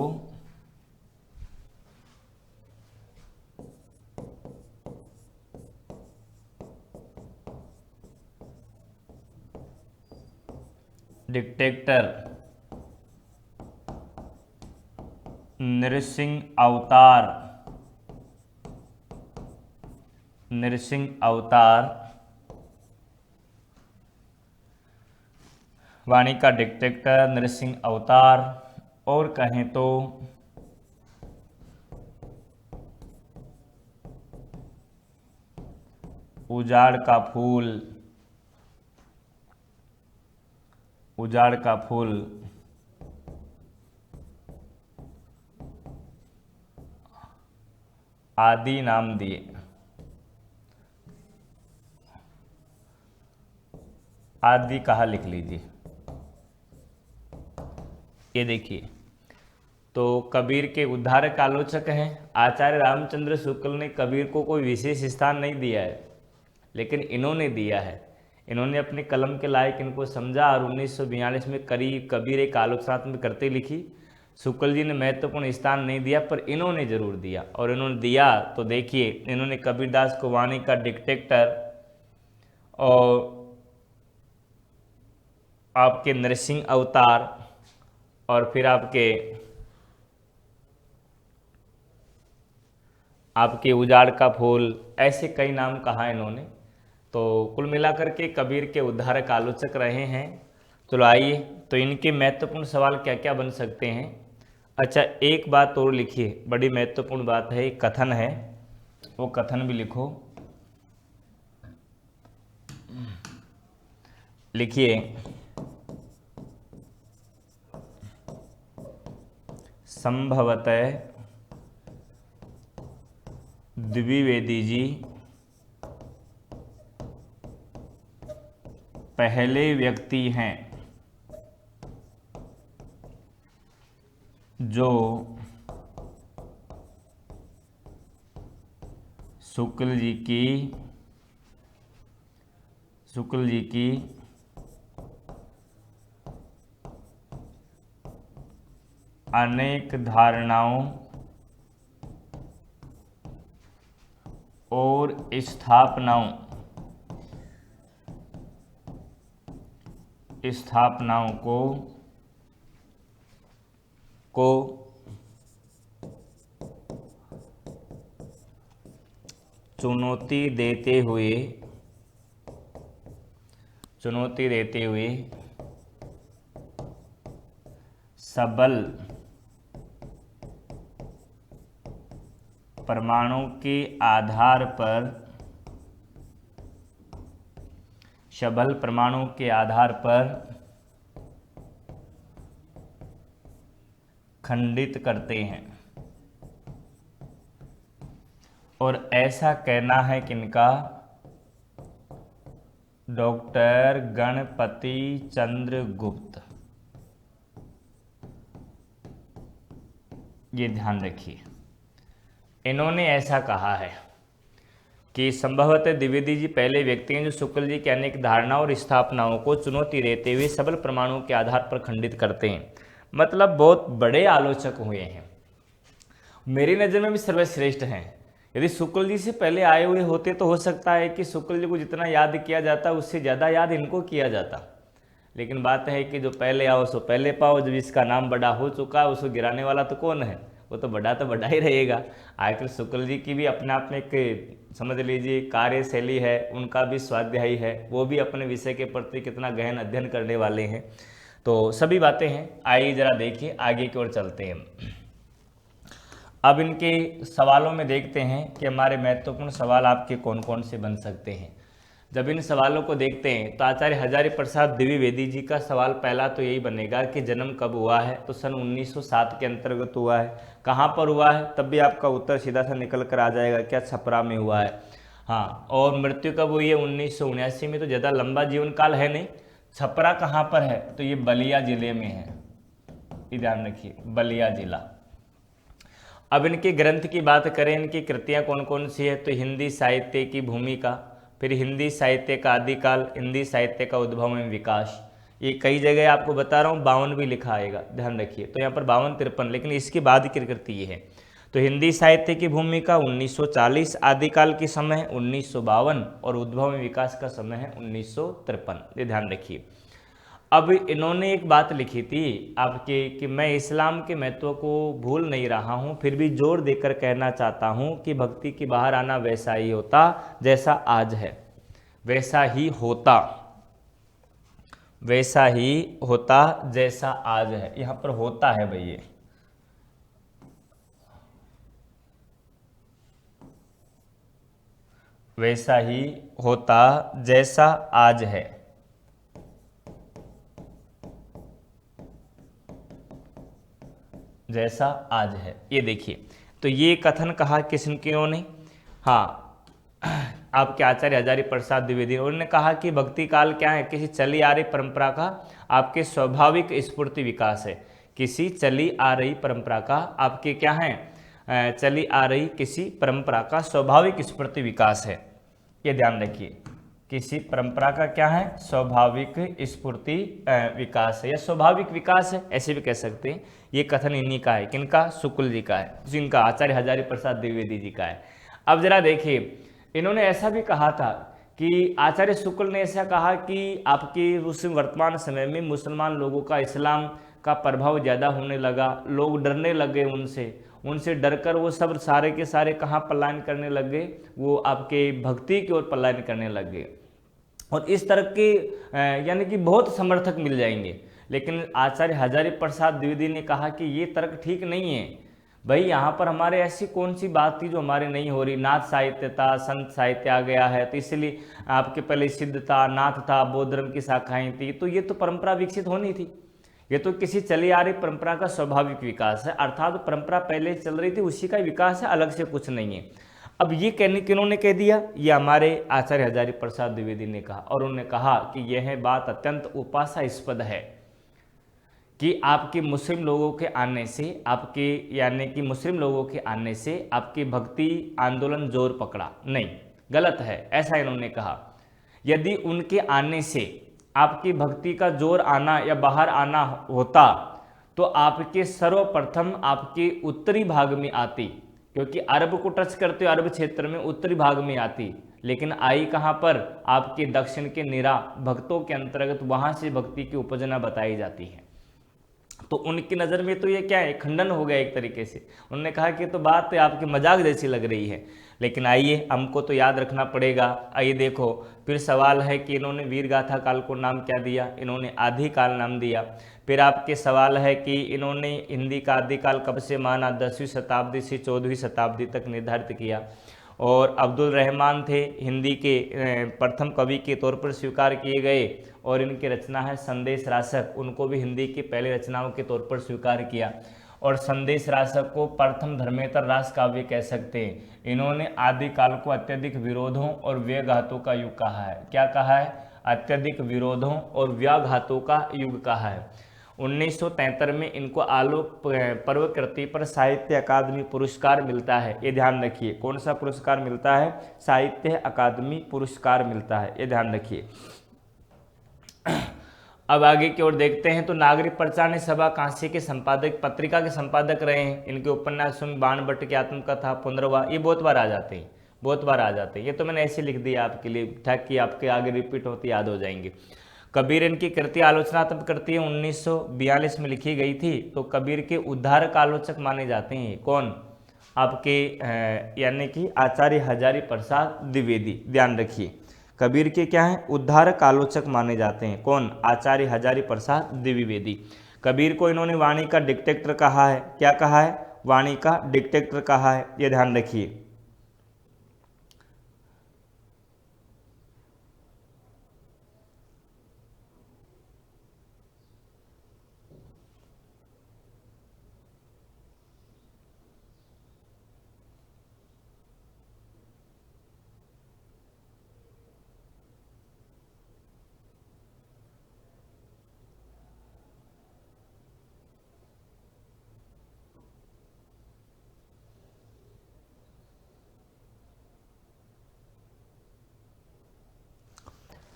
डिक्टेटर, नृसिंह अवतार, वाणी का डिक्टेटर, नृसिंह अवतार, और कहें तो उजाड़ का फूल, उजाड़ का फूल आदि नाम दिए। आदि कहा लिख लीजिए। ये देखिए, तो कबीर के उद्धारक आलोचक हैं। आचार्य रामचंद्र शुक्ल ने कबीर को कोई विशेष स्थान नहीं दिया है, लेकिन इन्होंने दिया है। इन्होंने अपने कलम के लायक इनको समझा और 1942 में कबीर एक आलोचनात्मक कृति लिखी। शुक्ल जी ने महत्वपूर्ण स्थान नहीं दिया, पर इन्होंने जरूर दिया। और इन्होंने दिया तो देखिए, इन्होंने कबीरदास को वाणी का डिक्टेटर और आपके नरसिंह अवतार और फिर आपके उजाड़ का फूल, ऐसे कई नाम कहा इन्होंने। तो कुल मिलाकर के कबीर के उद्धारक आलोचक रहे हैं। चलो आइए, तो इनके महत्वपूर्ण सवाल क्या क्या बन सकते हैं। अच्छा, एक बात और लिखिए, बड़ी महत्वपूर्ण बात है, एक कथन है, वो कथन भी लिखो। लिखिए, संभवतः द्विवेदी जी पहले व्यक्ति हैं जो शुक्ल जी की अनेक धारणाओं और स्थापनाओं को चुनौती देते हुए सबल प्रमाणों के आधार पर खंडित करते हैं। और ऐसा कहना है किनका? डॉक्टर गणपति चंद्र गुप्त। ये ध्यान रखिए, इन्होंने ऐसा कहा है कि संभवतः द्विवेदी जी पहले व्यक्ति हैं जो शुक्ल जी की अनेक धारणाओं और स्थापनाओं को चुनौती देते हुए सबल प्रमाणों के आधार पर खंडित करते हैं। मतलब बहुत बड़े आलोचक हुए हैं, मेरी नज़र में भी सर्वश्रेष्ठ हैं। यदि शुक्ल जी से पहले आए हुए होते तो हो सकता है कि शुक्ल जी को जितना याद किया जाता उससे ज़्यादा याद इनको किया जाता। लेकिन बात है कि जो पहले आओ सो पहले पाओ। जब इसका नाम बड़ा हो चुका है, उसको गिराने वाला तो कौन है? वो तो बड़ा ही रहेगा। आखिर शुक्ल जी की भी अपने आप में एक समझ लीजिए कार्यशैली है, उनका भी स्वाध्यायी है, वो भी अपने विषय के प्रति कितना गहन अध्ययन करने वाले हैं। तो सभी बातें हैं। आइए जरा देखिए, आगे की ओर चलते हैं। अब इनके सवालों में देखते हैं कि हमारे महत्वपूर्ण सवाल आपके कौन कौन से बन सकते हैं। जब इन सवालों को देखते हैं तो आचार्य हजारी प्रसाद द्विवेदी जी का सवाल पहला तो यही बनेगा कि जन्म कब हुआ है? तो सन 1907 के अंतर्गत हुआ है। कहाँ पर हुआ है? तब भी आपका उत्तर सीधा सा निकल कर आ जाएगा, क्या छपरा में हुआ है। हाँ, और मृत्यु कब हुई है? 1979 में। तो ज़्यादा लंबा जीवन काल है नहीं। छपरा कहाँ पर है? तो ये बलिया जिले में है, ये ध्यान रखिए, बलिया जिला। अब इनके ग्रंथ की बात करें, इनकी कृतियाँ कौन कौन सी है? तो हिंदी साहित्य की भूमिका, फिर हिंदी साहित्य का आदिकाल, हिंदी साहित्य का उद्भव एवं विकास। ये कई जगह आपको बता रहा हूँ, 52 भी लिखा आएगा, ध्यान रखिए। तो यहाँ पर 52-53, लेकिन इसके बाद की कृति ये है। तो हिंदी साहित्य की भूमिका 1940, आदिकाल की समय है 1952 और उद्भव एवं विकास का समय है 1953। ये ध्यान रखिए। अब इन्होंने एक बात लिखी थी आपके कि मैं इस्लाम के महत्व को भूल नहीं रहा हूँ, फिर भी जोर देकर कहना चाहता हूँ कि भक्ति के बाहर आना वैसा ही होता जैसा आज है, वैसा ही होता जैसा आज है। यहाँ पर होता है भैया, वैसा ही होता जैसा आज है। जैसा आज है, ये देखिए। तो ये कथन कहा किन्होंने? हाँ, आपके आचार्य हजारी प्रसाद द्विवेदी। उन्होंने कहा कि भक्ति काल क्या है? किसी चली आ रही परंपरा का आपके स्वाभाविक स्फूर्ति विकास है। किसी चली आ रही परंपरा का आपके क्या है? चली आ रही किसी परंपरा का स्वाभाविक स्फूर्ति विकास है। ये ध्यान रखिए, किसी परंपरा का क्या है? स्वाभाविक स्फूर्ति विकास है या स्वाभाविक विकास है, ऐसे भी कह सकते हैं। ये कथन इन्हीं का है, किनका? शुक्ल जी का है, जिनका आचार्य हजारी प्रसाद द्विवेदी जी का है। अब जरा देखिए, इन्होंने ऐसा भी कहा था कि आचार्य शुक्ल ने ऐसा कहा कि आपकी उस वर्तमान समय में मुसलमान लोगों का इस्लाम का प्रभाव ज़्यादा होने लगा, लोग डरने लगे उनसे डरकर वो सब सारे के सारे कहाँ पलायन करने लग गए? वो आपके भक्ति की ओर पलायन करने लग गए। और इस तरह के यानी कि बहुत समर्थक मिल जाएंगे। लेकिन आचार्य हजारी प्रसाद द्विवेदी ने कहा कि ये तर्क ठीक नहीं है भाई, यहाँ पर हमारे ऐसी कौन सी बात थी जो हमारे नहीं हो रही? नाथ साहित्य था, संत साहित्य आ गया है, तो इसलिए आपके पहले सिद्ध था, नाथ था, बौद्ध धर्म की शाखाएं थी, तो ये तो परंपरा विकसित होनी थी। ये तो किसी चली आ रही परंपरा का स्वाभाविक विकास है, अर्थात परंपरा पहले चल रही थी उसी का विकास है, अलग से कुछ नहीं है। अब ये कहने किन्होंने कह दिया? ये हमारे आचार्य हजारी प्रसाद द्विवेदी ने कहा, और उन्होंने कहा कि यह बात अत्यंत उपास्यास्पद है कि आपके मुस्लिम लोगों के आने से, आपके यानी कि मुस्लिम लोगों के आने से आपकी भक्ति आंदोलन जोर पकड़ा। नहीं, गलत है, ऐसा इन्होंने कहा। यदि उनके आने से आपकी भक्ति का जोर आना या बाहर आना होता तो आपके सर्वप्रथम आपके उत्तरी भाग में आती, क्योंकि अरब को टच करते हो, अरब क्षेत्र में उत्तरी भाग में आती, लेकिन आई कहाँ पर? आपके दक्षिण के निरा भक्तों के अंतर्गत, वहां से भक्ति की उपजना बताई जाती है। तो उनकी नज़र में तो ये क्या है? खंडन हो गया एक तरीके से। उन्होंने कहा कि तो बात आपकी मजाक जैसी लग रही है। लेकिन आइए, हमको तो याद रखना पड़ेगा। आइए देखो, फिर सवाल है कि इन्होंने वीर गाथा काल को नाम क्या दिया? इन्होंने आदि काल नाम दिया। फिर आपके सवाल है कि इन्होंने हिंदी का आदि काल कब से माना? 10वीं शताब्दी से 14वीं शताब्दी तक निर्धारित किया। और अब्दुल रहमान थे हिंदी के प्रथम कवि के तौर पर स्वीकार किए गए, और इनकी रचना है संदेश रासक, उनको भी हिंदी की पहली रचनाओं के तौर पर स्वीकार किया। और संदेश रासक को प्रथम धर्मेतर रास काव्य कह सकते हैं। इन्होंने आदि काल को अत्यधिक विरोधों और व्याघातों का युग कहा है। क्या कहा है? अत्यधिक विरोधों और व्याघातों का युग कहा है। 1973 में इनको आलोक पर्व कृति पर साहित्य अकादमी पुरस्कार मिलता है। ये ध्यान रखिए, कौन सा पुरस्कार मिलता है? साहित्य अकादमी पुरस्कार मिलता है, ये ध्यान रखिए। अब आगे की ओर देखते हैं। तो नागरिक प्रचार सभा कांसी के संपादक, पत्रिका के संपादक रहे हैं। इनके उपन्यास बाण भट्ट की आत्मकथा, पुनर्वास, ये बहुत बार आ जाते हैं, बहुत बार आ जाते हैं। ये तो मैंने ऐसे लिख दिया आपके लिए ताकि आपके आगे रिपीट होती याद हो जाएंगे। कबीर इनकी कृति आलोचनात्मक कृति है, 1942 में लिखी गई थी। तो कबीर के उद्धारक आलोचक माने जाते हैं कौन? आपके यानी कि आचार्य हजारी प्रसाद द्विवेदी। ध्यान रखिए, कबीर के क्या है? उद्धारक आलोचक माने जाते हैं। कौन? आचार्य हजारी प्रसाद द्विवेदी। कबीर को इन्होंने वाणी का डिक्टेटर कहा है। क्या कहा है? वाणी का डिक्टेटर कहा है, ये ध्यान रखिए।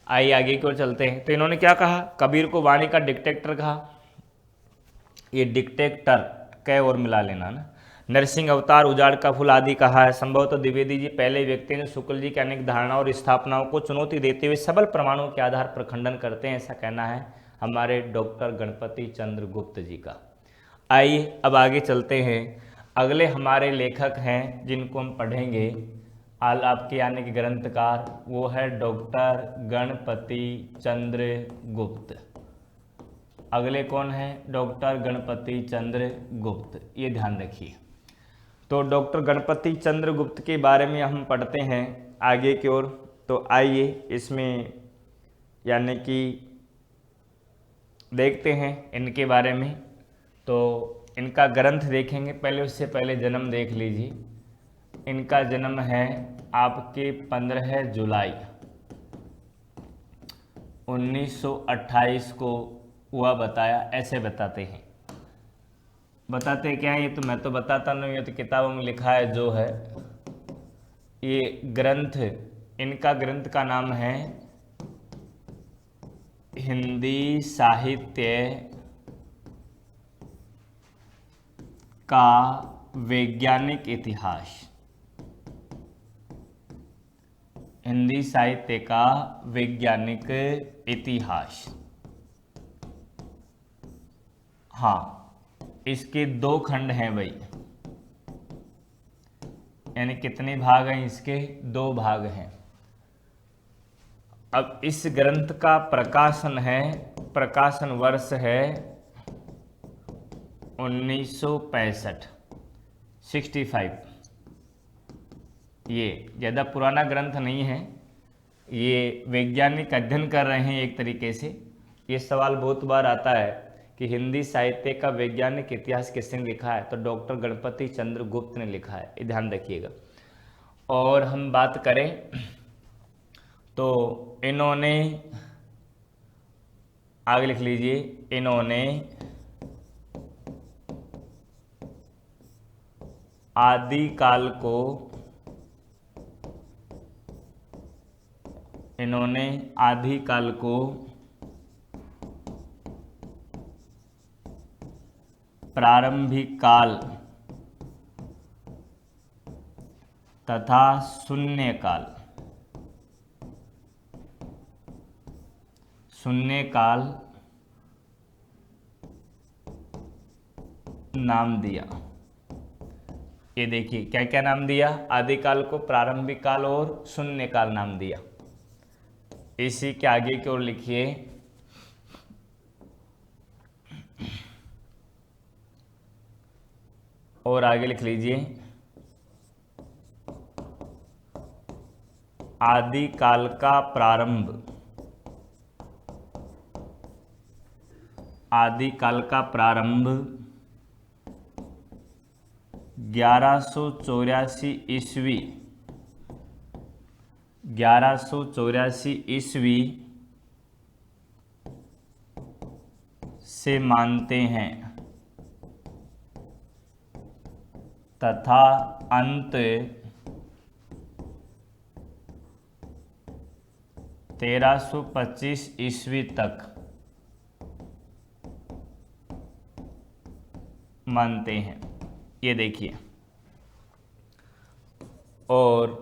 आइए आगे की ओर चलते हैं। तो इन्होंने क्या कहा? कबीर को वाणी का डिक्टेटर कहा। ये डिक्टेटर कै और मिला लेना ना। नरसिंह अवतार, उजाड़ का फूल आदि कहा है। संभवतः द्विवेदी जी पहले व्यक्ति ने शुक्ल जी की अनेक धारणाओं और स्थापनाओं को चुनौती देते हुए सबल प्रमाणों के आधार पर खंडन करते हैं, ऐसा कहना है हमारे डॉक्टर गणपति चंद्र गुप्त जी का। आइए अब आगे चलते हैं। अगले हमारे लेखक हैं जिनको हम पढ़ेंगे, आपके यानी कि ग्रंथकार, वो है डॉक्टर गणपति चंद्र गुप्त। अगले कौन है? डॉक्टर गणपति चंद्र गुप्त, ये ध्यान रखिए। तो डॉक्टर गणपति चंद्र गुप्त के बारे में हम पढ़ते हैं। आगे की ओर। तो आइए इसमें यानी कि देखते हैं इनके बारे में। तो इनका ग्रंथ देखेंगे, पहले उससे पहले जन्म देख लीजिए। इनका जन्म है आपके 15 जुलाई 1928 को हुआ, बताया। ऐसे बताते हैं क्या है, ये तो मैं तो बताता नहीं, ये तो किताबों में लिखा है जो है। ये ग्रंथ, इनका ग्रंथ का नाम है हिंदी साहित्य का वैज्ञानिक इतिहास। हिंदी साहित्य का वैज्ञानिक इतिहास। हाँ, इसके 2 खंड हैं भाई, यानी कितने भाग हैं इसके? 2 भाग हैं। अब इस ग्रंथ का प्रकाशन है, प्रकाशन वर्ष है 1965, 65। ये ज़्यादा पुराना ग्रंथ नहीं है, ये वैज्ञानिक अध्ययन कर रहे हैं एक तरीके से। ये सवाल बहुत बार आता है कि हिंदी साहित्य का वैज्ञानिक इतिहास किसने लिखा है? तो डॉक्टर गणपति चंद्र गुप्त ने लिखा है, ये ध्यान रखिएगा। और हम बात करें तो इन्होंने, आगे लिख लीजिए, इन्होंने आदिकाल को, इन्होंने आदिकाल को प्रारंभिक काल तथा शून्य काल, नाम दिया। ये देखिए क्या क्या नाम दिया? आदिकाल को प्रारंभिक काल और शून्य काल नाम दिया। इसी के आगे की ओर लिखिए, और आगे लिख लीजिए, आदिकाल का प्रारंभ, आदिकाल का प्रारंभ 1184 ईस्वी, 1184 ईस्वी से मानते हैं तथा अंत 1325 ईस्वी तक मानते हैं। ये देखिए, और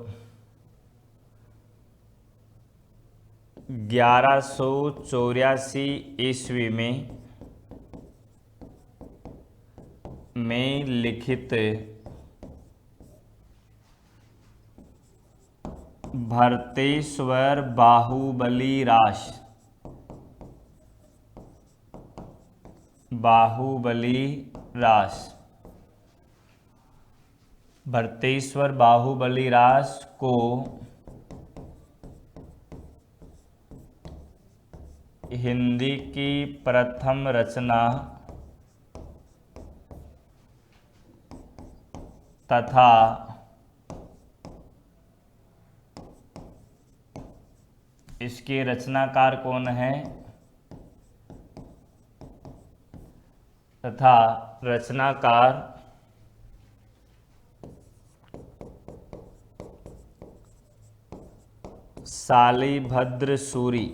1184 ईस्वी में लिखित भरतेश्वर बाहुबली रास, भरतेश्वर बाहुबली रास को हिंदी की प्रथम रचना तथा इसके रचनाकार कौन है? तथा रचनाकार शालिभद्र सूरी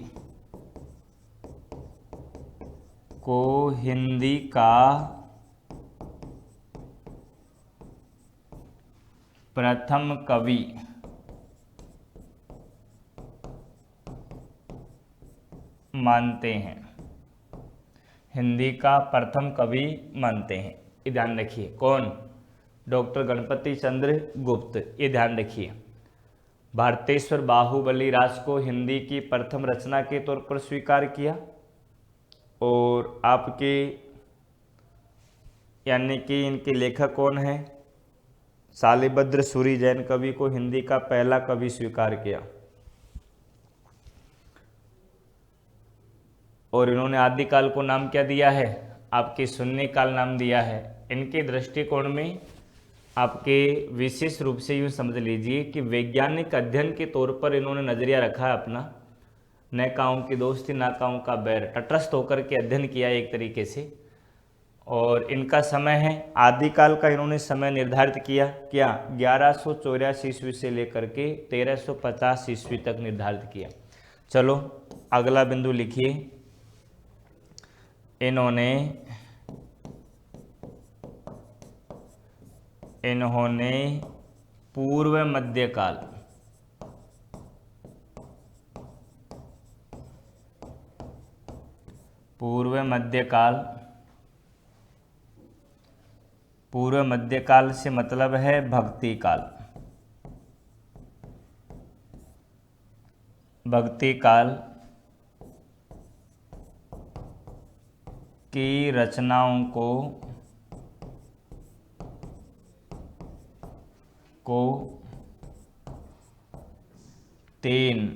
को हिंदी का प्रथम कवि मानते हैं, हिंदी का प्रथम कवि मानते हैं। ये ध्यान रखिए, कौन? डॉक्टर गणपति चंद्र गुप्त। ये ध्यान रखिए, भारतेश्वर बाहुबली रास को हिंदी की प्रथम रचना के तौर पर स्वीकार किया। और आपके यानी कि इनके लेखक कौन है? शालिभद्र सूरी जैन कवि को हिंदी का पहला कवि स्वीकार किया। और इन्होंने आदिकाल को नाम क्या दिया है? आपके शून्य काल नाम दिया है। इनके दृष्टिकोण में आपके विशेष रूप से यूँ समझ लीजिए कि वैज्ञानिक अध्ययन के तौर पर इन्होंने नज़रिया रखा है अपना, न काऊ की दोस्ती ना काऊ का बैर, तटस्थ होकर के अध्ययन किया एक तरीके से। और इनका समय है आदिकाल का, इन्होंने समय निर्धारित किया क्या? 1184 ईस्वी से लेकर के 1350 ईस्वी तक निर्धारित किया। चलो अगला बिंदु लिखिए। इन्होंने पूर्व मध्यकाल पूर्व मध्यकाल से मतलब है भक्ति काल। भक्ति काल की रचनाओं को 3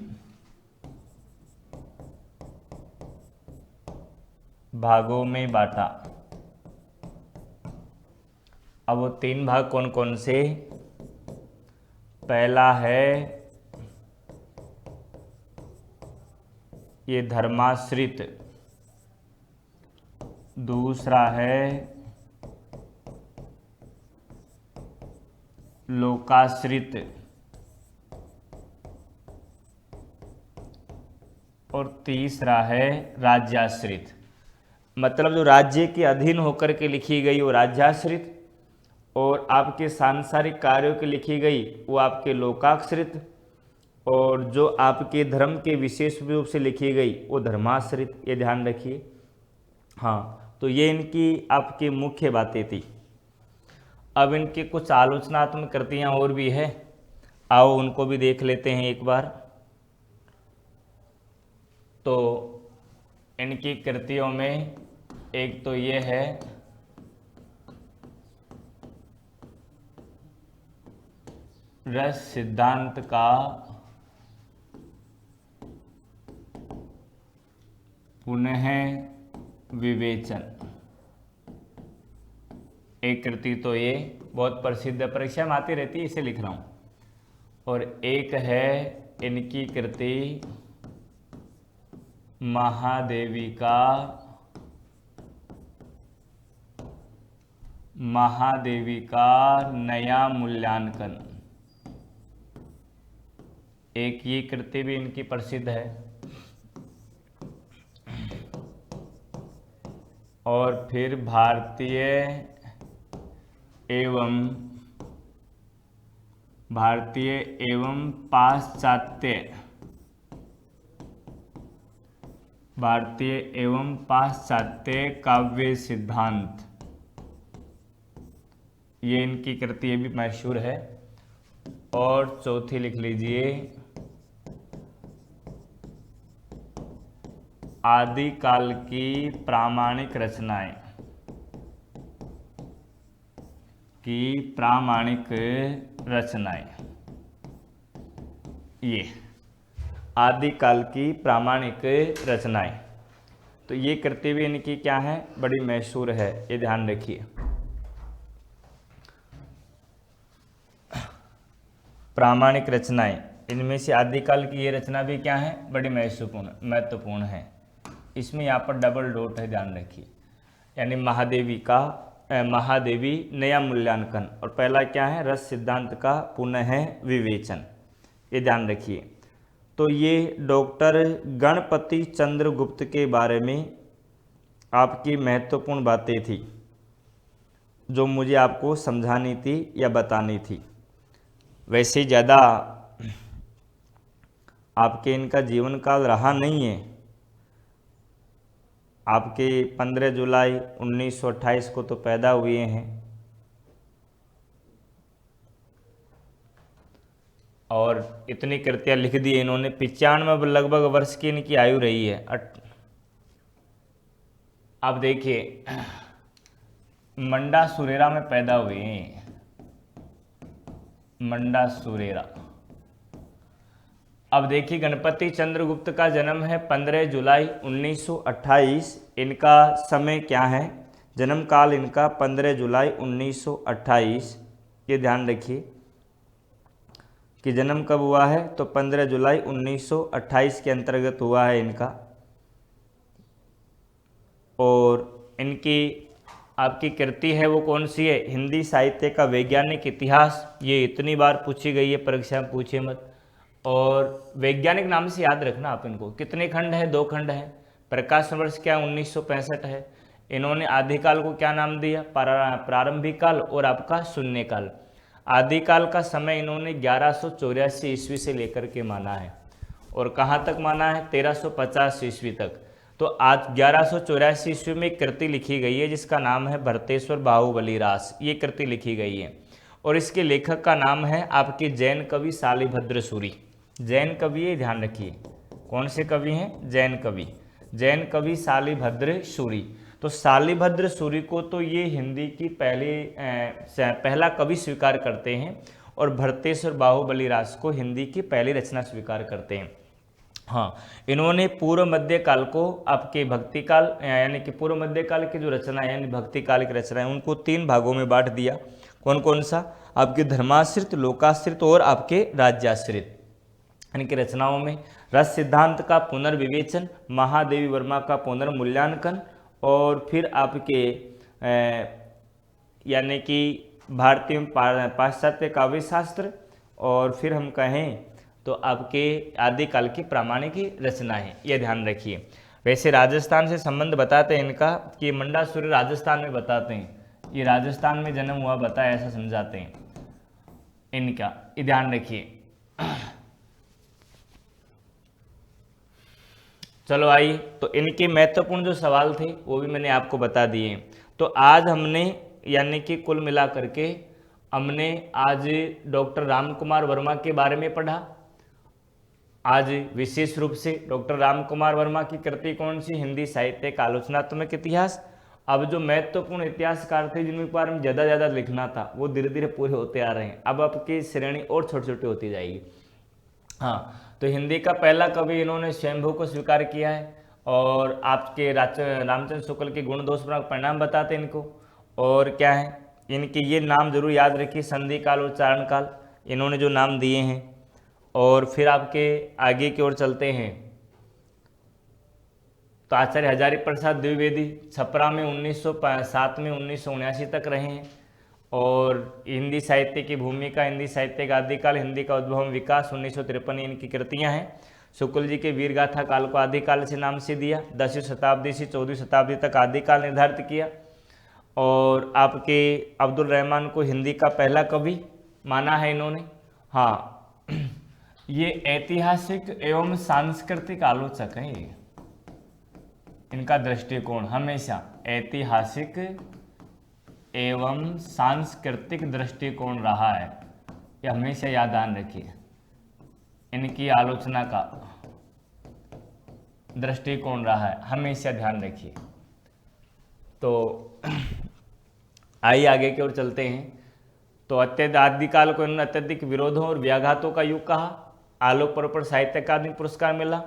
भागों में बांटा। अब वो 3 भाग कौन कौन से? पहला है ये धर्माश्रित, दूसरा है लोकाश्रित, और तीसरा है राज्याश्रित। मतलब जो राज्य के अधीन होकर के लिखी गई वो राज्याश्रित, और आपके सांसारिक कार्यों की लिखी गई वो आपके लोकाश्रित, और जो आपके धर्म के विशेष रूप से लिखी गई वो धर्माश्रित। ये ध्यान रखिए। हाँ, तो ये इनकी आपकी मुख्य बातें थी। अब इनके कुछ आलोचनात्मक कृतियाँ और भी है, आओ उनको भी देख लेते हैं एक बार। तो इनकी कृतियों में एक तो ये है रस सिद्धांत का पुनः विवेचन। एक कृति तो ये बहुत प्रसिद्ध, परीक्षा में आती रहती है, इसे लिख रहा हूँ। और एक है इनकी कृति महादेवी का नया मूल्यांकन। एक ये कृति भी इनकी प्रसिद्ध है। और फिर भारतीय एवं पाश्चात्य काव्य सिद्धांत, ये इनकी कृति भी मशहूर है। और चौथी लिख लीजिए आदिकाल की प्रामाणिक रचनाएं। ये आदिकाल की प्रामाणिक रचनाएं, तो ये कृति भी इनकी क्या है? बड़ी मशहूर है, ये ध्यान रखिए। प्रामाणिक रचनाएं, इनमें से आदिकाल की ये रचना भी क्या है? बड़ी महत्वपूर्ण है। इसमें यहाँ पर डबल डॉट है, ध्यान रखिए। यानी महादेवी नया मूल्यांकन, और पहला क्या है? रस सिद्धांत का पुनः विवेचन, ये ध्यान रखिए। तो ये डॉक्टर गणपति चंद्र गुप्त के बारे में आपकी महत्वपूर्ण बातें थी जो मुझे आपको समझानी थी या बतानी थी। वैसे ज़्यादा आपके इनका जीवन काल रहा नहीं है। आपके 15 जुलाई 1928 को तो पैदा हुए हैं, और इतनी कृतियाँ लिख दी इन्होंने। 95 लगभग वर्ष की इनकी आयु रही है। अब देखिए, मंडा सुरेरा में पैदा हुए हैं। मंडासुरेरा। अब देखिए गणपति चंद्रगुप्त का जन्म है 15 जुलाई 1928। इनका समय क्या है, जन्म काल इनका 15 जुलाई 1928। ये ध्यान रखिए कि जन्म कब हुआ है, तो 15 जुलाई 1928 के अंतर्गत हुआ है इनका। और इनकी आपकी कृति है वो कौन सी है, हिंदी साहित्य का वैज्ञानिक इतिहास। ये इतनी बार पूछी गई है, परीक्षा में पूछे मत। और वैज्ञानिक नाम से याद रखना आप इनको। कितने खंड है, 2 खंड है। प्रकाश वर्ष क्या 1965 है। इन्होंने आदिकाल को क्या नाम दिया, प्रारंभिक काल और आपका शून्य काल। आदिकाल का समय इन्होंने 1184 ईस्वी से लेकर के माना है। और कहाँ तक माना है, 1350 ईस्वी तक। तो आज 1184 ईस्वी में एक कृति लिखी गई है जिसका नाम है भरतेश्वर बाहुबली रास। ये कृति लिखी गई है और इसके लेखक का नाम है आपके जैन कवि शालिभद्र सूरी। जैन कवि है, ध्यान रखिए। कौन से कवि हैं, जैन कवि। जैन कवि शालिभद्र सूरी। तो शालिभद्र सूरी को तो ये हिंदी की पहला कवि स्वीकार करते हैं और भरतेश्वर बाहुबली रास को हिंदी की पहली रचना स्वीकार करते हैं। हाँ, इन्होंने पूर्व मध्य काल को आपके भक्ति काल यानी कि पूर्व मध्य काल की जो रचना है यानी भक्ति काल की रचना है उनको 3 भागों में बांट दिया। कौन कौन सा, आपके धर्माश्रित, लोकाश्रित और आपके राज्याश्रित। इनकी रचनाओं में रस सिद्धांत का पुनर्विवेचन, महादेवी वर्मा का पुनर्मूल्यांकन और फिर आपके यानी कि भारतीय पाश्चात्य काव्य शास्त्र और फिर हम कहें तो आपके आदिकाल की प्रामाणिक रचना है। ये ध्यान रखिए। वैसे राजस्थान से संबंध बताते हैं इनका कि मंडासुर राजस्थान में बताते हैं, ये राजस्थान में जन्म हुआ बताया ऐसा समझाते हैं इनका, ये ध्यान रखिए। चलो आइए, तो इनके महत्वपूर्ण जो सवाल थे वो भी मैंने आपको बता दिए। तो आज हमने यानी कि कुल मिला करके हमने आज डॉक्टर राम कुमार वर्मा के बारे में पढ़ा। आज विशेष रूप से डॉक्टर राम कुमार वर्मा की कृति कौन सी, हिंदी साहित्य का आलोचनात्मक इतिहास। अब जो महत्वपूर्ण इतिहासकार थे जिनके बारे में ज़्यादा लिखना था वो धीरे धीरे पूरे होते आ रहे हैं। अब आपकी श्रेणी और छोटी छोटी होती जाएगी। हाँ, तो हिंदी का पहला कवि इन्होंने स्वयंभू को स्वीकार किया है और आपके रामचंद्र शुक्ल के गुण दोष परिणाम बताते हैं इनको। और क्या है इनके, ये नाम जरूर याद रखिए, संधि काल और चारण काल इन्होंने जो नाम दिए हैं। और फिर आपके आगे की ओर चलते हैं तो आचार्य हजारी प्रसाद द्विवेदी छपरा में 1907 में 1979 तक रहे हैं। और हिंदी साहित्य की भूमिका, हिंदी साहित्य का आदिकाल, हिंदी का उद्भव विकास 1953 इनकी कृतियां हैं। शुक्ल जी के वीरगाथा काल को आदिकाल से नाम से दिया। 10वीं शताब्दी से 14वीं शताब्दी तक आदिकाल निर्धारित किया। और आपके अब्दुल रहमान को हिंदी का पहला कवि माना है इन्होंने। हाँ, ये ऐतिहासिक एवं सांस्कृतिक आलोचक हैं। ये इनका दृष्टिकोण हमेशा ऐतिहासिक एवं सांस्कृतिक दृष्टिकोण रहा है, यह हमेशा याद ध्यान रखिए। इनकी आलोचना का दृष्टिकोण रहा है, हमेशा ध्यान रखिए। तो आइए आगे की ओर चलते हैं। तो आदिकाल को इन्होंने अत्यधिक विरोधों और व्याघातों का युग कहा। आलोक पर्व पर साहित्य अकादमी पुरस्कार मिला।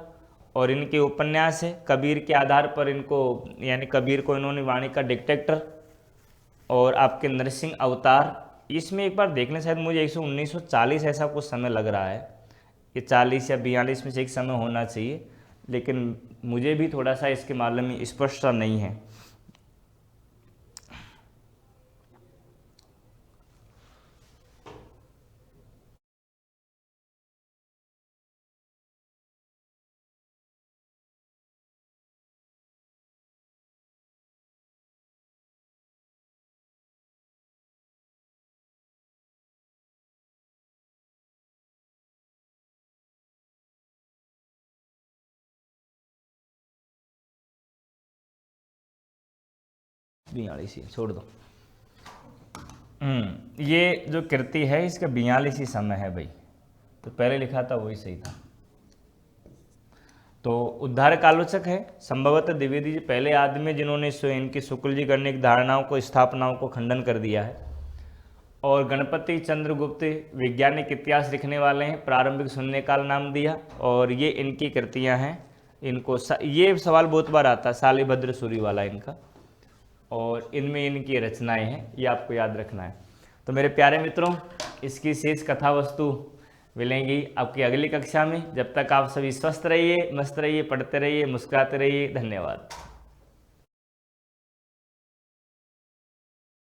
और इनके उपन्यास है कबीर के आधार पर इनको यानी कबीर को इन्होंने वाणी का डिक्टेटर और आपके नरसिंह अवतार, इसमें एक बार देखने शायद मुझे 1940 ऐसा कुछ समय लग रहा है, ये 40 या 42 में से एक समय होना चाहिए, लेकिन मुझे भी थोड़ा सा इसके मालूम में स्पष्टता नहीं है। छोड़ दो। ये जो कृति है इसका 42 समय है भाई, तो पहले लिखा था वही सही था। तो उद्धारक आलोचक है, संभवतः द्विवेदी जी पहले आदमी जिन्होंने इनकी शुक्ल जी गणित धारणाओं को, स्थापनाओं को खंडन कर दिया है। और गणपति चंद्रगुप्त वैज्ञानिक इतिहास लिखने वाले हैं, प्रारंभिक शून्य काल नाम दिया। और ये इनकी कृतियां हैं। इनको ये सवाल बहुत बार आता है, शालिभद्र सूरी वाला इनका, और इनमें इनकी रचनाएं हैं, ये आपको याद रखना है। तो मेरे प्यारे मित्रों, इसकी शेष कथा वस्तु मिलेंगी आपकी अगली कक्षा में। जब तक आप सभी स्वस्थ रहिए, मस्त रहिए, पढ़ते रहिए, मुस्कुराते रहिए। धन्यवाद।